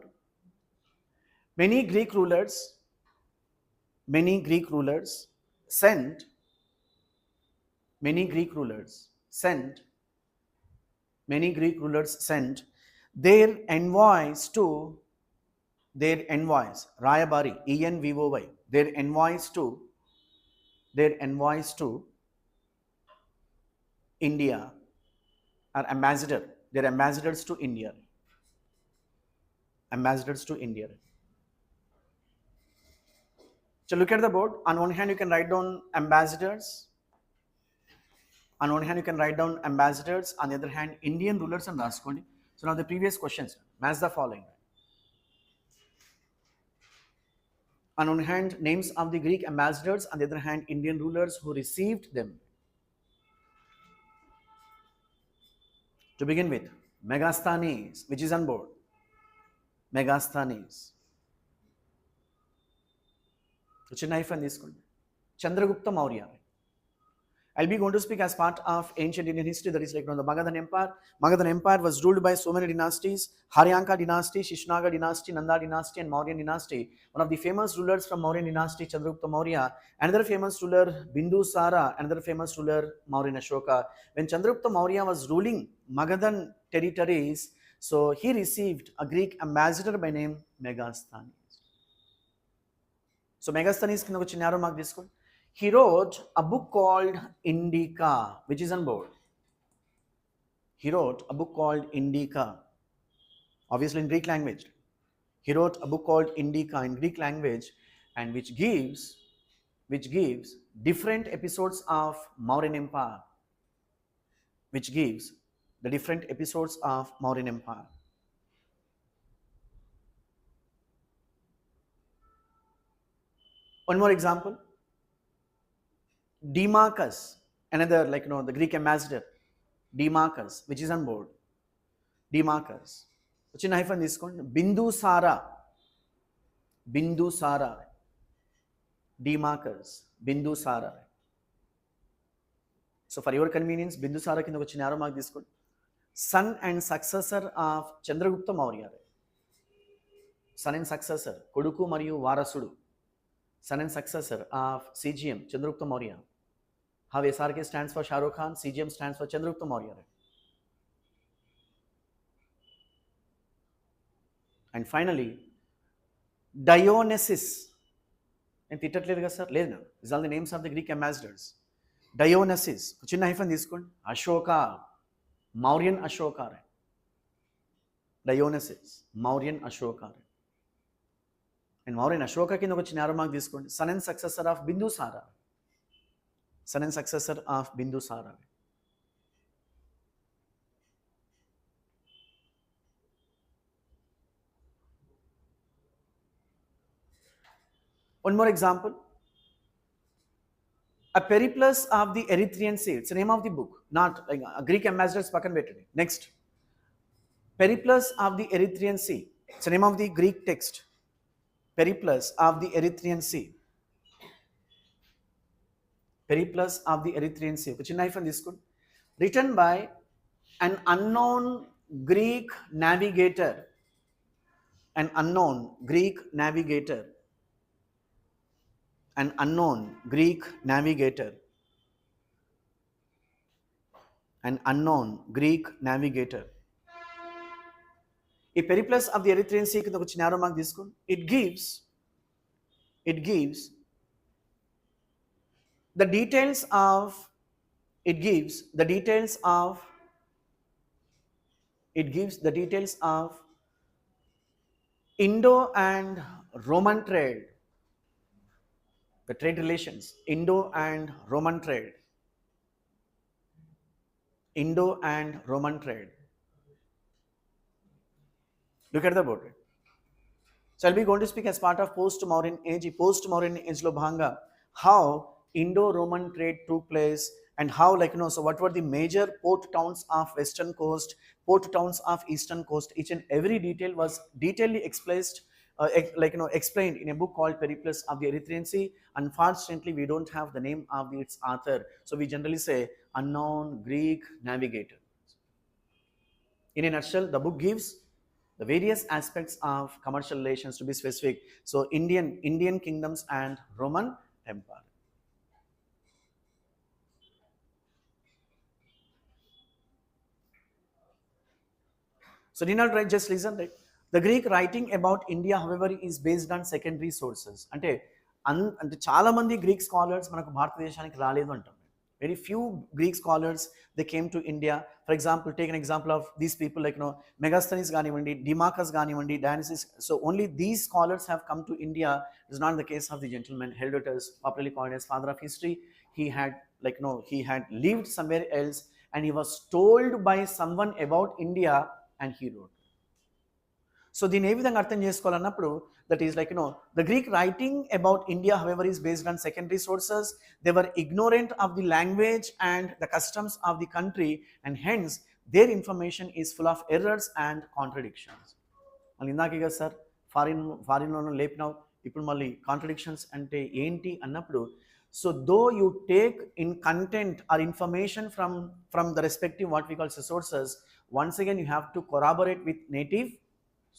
Many Greek rulers sent their envoys Rayabari, ENVOY, their envoys to India, or their ambassadors to India. So look at the board. On one hand, you can write down ambassadors. On the other hand, Indian rulers and Raskondi. So now the previous questions, match the following. On one hand, names of the Greek ambassadors. On the other hand, Indian rulers who received them. To begin with, Megasthenes, which is on board. Megasthenes. చిన్న iPhone తీసుకోండి. Chandragupta Maurya. I'll be going to speak as part of ancient Indian history, that is like the Magadhan Empire. Magadhan Empire was ruled by so many dynasties: Haryanka dynasty, Shishnaga dynasty, Nanda dynasty, and Mauryan dynasty. One of the famous rulers from Mauryan dynasty, Chandragupta Maurya. Another famous ruler, Bindusara. Another famous ruler, Mauryan Ashoka. When Chandragupta Maurya was ruling Magadhan territories, so he received a Greek ambassador by name Megasthenes. So Megasthenes కింద ఒక చిన్న arrow mark తీసుకోండి. He wrote a book called Indica, which is on board. He wrote a book called Indica, obviously in Greek language. He wrote a book called Indica in Greek language, and which gives different episodes of Mauryan Empire, which gives the different episodes of Mauryan Empire. One more example. Demarcus, another the Greek ambassador, Demarcus, which is on board. Demarcus. చిన్న hyphen తీసుకోండి. Bindusara. Demarcus. Bindusara. So for your convenience, Bindusara కింద ఒక చిన్న arrow mark తీసుకోండి. Son and successor of Chandragupta Maurya. Son and successor, కొడుకు మరియు వారసుడు. Son and successor of CGM, Chandragupta Maurya. How SRK stands for Shah Rukh Khan, CGM stands for Chandragupta Maurya. And finally, Dionysus. నేను తిట్టట్లేదు కదా sir, లేదు. These are the names of the Greek ambassadors. Dionysus, చిన్న hyphen తీసుకోండి. Ashoka, Mauryan Ashoka. Dionysus, Mauryan Ashoka. And Mauryan Ashoka కింద ఒక చిన్న arrow mark తీసుకోండి. Son and successor of Bindusara. Son and successor of Bindusara. One more example. A Periplus of the Erythraean Sea. It's the name of the book, not like a Greek ambassadors pakan pettadi. Next. Periplus of the Erythraean Sea. It's the name of the Greek text. Periplus of the Erythraean Sea. Periplus of the Erythraean Sea. చిన్న hyphen తీసుకోండి. Written by an unknown Greek navigator. An unknown Greek navigator. An unknown Greek navigator. An unknown Greek navigator. ఈ Periplus of the Erythraean Sea కింద ఒక చిన్న arrow mark తీసుకోండి. It gives the details of Indo and Roman trade, the trade relations, Indo and Roman trade. Look at the board. So I'll be going to speak as part of post-Mauryan age. Post-Mauryan age lo bhanga how Indo-Roman trade took place, and how so what were the major port towns of western coast, port towns of eastern coast. Each and every detail was detailedly explained in a book called Periplus of the Erythraean Sea. Unfortunately, we don't have the name of its author, so we generally say unknown Greek navigator. In a nutshell, the book gives the various aspects of commercial relations, to be specific. So Indian kingdoms and Roman Empire. So do not write, just listen, right? The Greek writing about India, however, is based on secondary sources. అంటే చాలా మంది Greek scholars మనకు భారతదేశానికి రాలేదు అంటారు. Very few Greek scholars, they came to India. For example, take an example of these people Megasthenes ganivandi, Demarcus ganivandi, Dionysus. So only these scholars have come to India. It is not the case of the gentleman Herodotus, popularly called as father of history. He had he had lived somewhere else, and he was told by someone about India, and he wrote. సో దీన్ని ఏ విధంగా అర్థం చేసుకోవాలన్నప్పుడు that is like the Greek writing about India however is based on secondary sources. They were ignorant of the language and the customs of the country and hence their information is full of errors and contradictions. మళ్ళీ ఇందాకే కదా sir ఫారిన్లో లేపినావు, ఇప్పుడు మళ్ళీ contradictions అంటే ఏంటి అన్నప్పుడు, so though you take in content or information from the respective what we call sources, once again you have to corroborate with native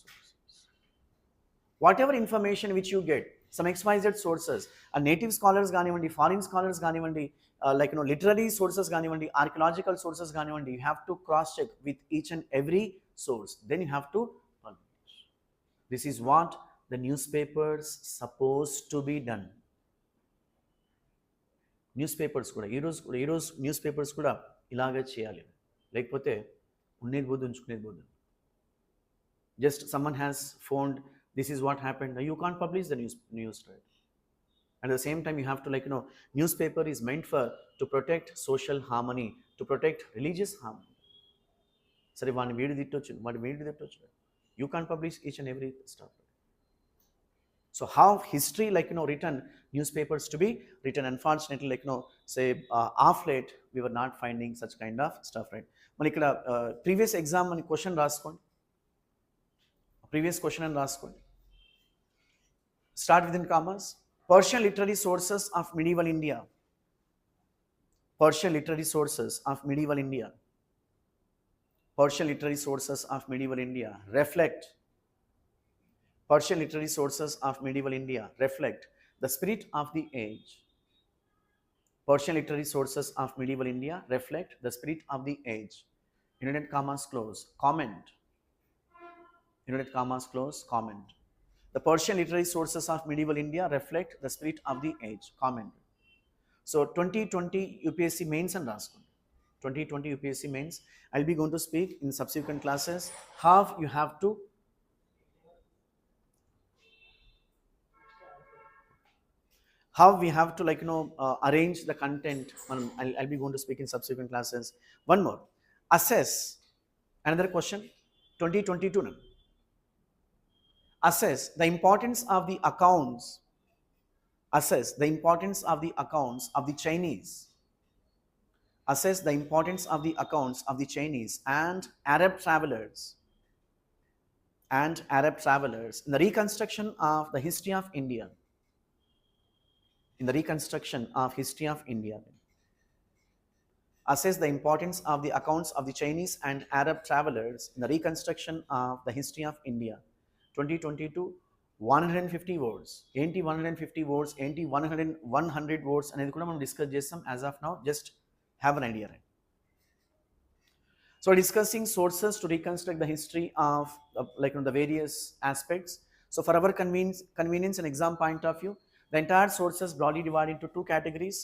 sources. Whatever information which you get, some xyz sources, native scholars ganivandi, foreign scholars ganivandi, like literary sources ganivandi, archaeological sources ganivandi, you have to cross check with each and every source, then you have to publish. This is what the newspapers supposed to be done. News papers కూడా ఈరోజు news papers కూడా ఇలాగే చేయాలి, లేకపోతే ఉండేది పోదు ఉంచుకునేది పోదు. Just someone has phoned this is what happened, you can't publish the news right. At the same time you have to newspaper is meant to protect social harmony, to protect religious harmony. Sare vaani veedu tittocchu, you can't publish each and every stuff. So how history written newspapers to be written, unfortunately say off late we were not finding such kind of stuff, right? Mani ikkada previous exam mani question raskondi, previous question and raskondi. Start within commas. Persian literary sources of medieval India. Persian literary sources of medieval India. Persian literary sources of medieval India reflect. Persian literary sources of medieval India reflect the spirit of the age. Persian literary sources of medieval India reflect the spirit of the age. Inverted commas close. Comment. Inverted commas close. Comment. The Persian literary sources of medieval India reflect the spirit of the age. Comment. So 2020 UPSC mains and raskund. 2020 UPSC mains. I'll be going to speak in subsequent classes how you have to arrange the content. I'll be going to speak in subsequent classes. One more. Assess. Another question. 2022. Assess the importance of the accounts. Assess the importance of the accounts of the Chinese. Assess the importance of the accounts of the Chinese and Arab travelers. And Arab travelers in the reconstruction of the history of India. In the reconstruction of history of India. Assess the importance of the accounts of the Chinese and Arab travelers in the reconstruction of the history of India. 2022, 150 words. Enti 150 words, enti 100 words అనేది కూడా మనం discuss చేస్తాం. As of now, just have an idea, right? So discussing sources to reconstruct the history of the various aspects. So for our convenience and exam point of view, the entire sources broadly divided into two categories.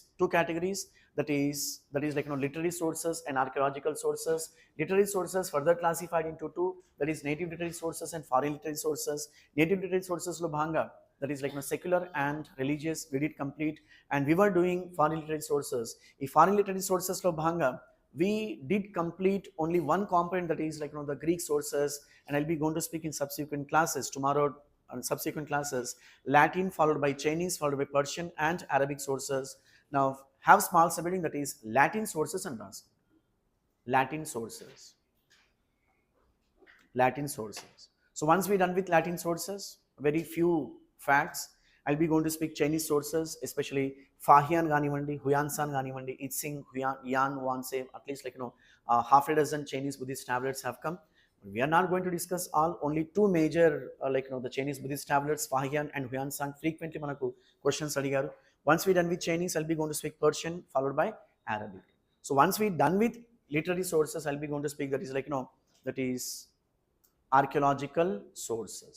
That is literary sources and archaeological sources. Literary sources further classified into two, that is native literary sources and foreign literary sources. Native literary sources lo bhanga, that is secular and religious, we did complete, and we were doing foreign literary sources. If foreign literary sources lo bhanga, we did complete only one component, that is the Greek sources, and I'll be going to speak in subsequent classes tomorrow. Subsequent classes, Latin followed by Chinese followed by Persian and Arabic sources. Now have small subheading, that is Latin sources and Latin sources. Latin sources. So once we're done with Latin sources, very few facts. I'll be going to speak Chinese sources, especially Fahian ganivandi, Huanshan ganivandi, Itzing, Yan Wanse, at least half a dozen Chinese Buddhist tablets have come. We are not going to discuss all, only two major the Chinese Buddhist tablets, Fahian and Huanshan. Frequently manaku questions adigaru. Once we done with Chinese, I'll be going to speak Persian followed by Arabic. So once we done with literary sources, I'll be going to speak that is archaeological sources.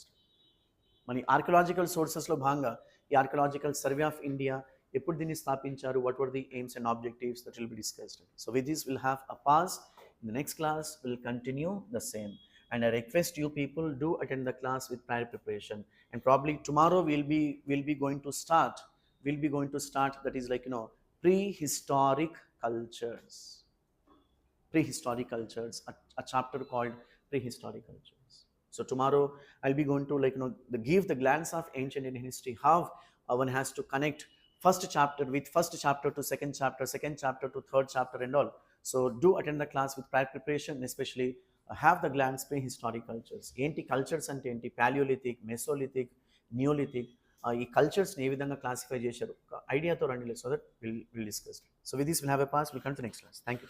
Mani archaeological sources lo bhanga the archaeological survey of India, eppudu dinni stapincharu, what were the aims and objectives, that will be discussed. So with this we'll have a pause. In the next class we'll continue the same, and I request you people do attend the class with prior preparation, and probably tomorrow we'll be going to start that is prehistoric cultures. Prehistoric cultures, a chapter called prehistoric cultures. So tomorrow I'll be going to give the glance of ancient Indian history, how one has to connect first chapter with first chapter to second chapter to third chapter and all. So do attend the class with prior preparation, especially have the glance prehistoric cultures. ఏంటి cultures అంటే ఏంటి, Palaeolithic, Mesolithic, neolithic, ఈ కల్చర్స్ని ఏ విధంగా classify చేశారు ఒక ఐడియాతో రండి, so that will discuss. So with this will have a pass, will come to next class. Thank you.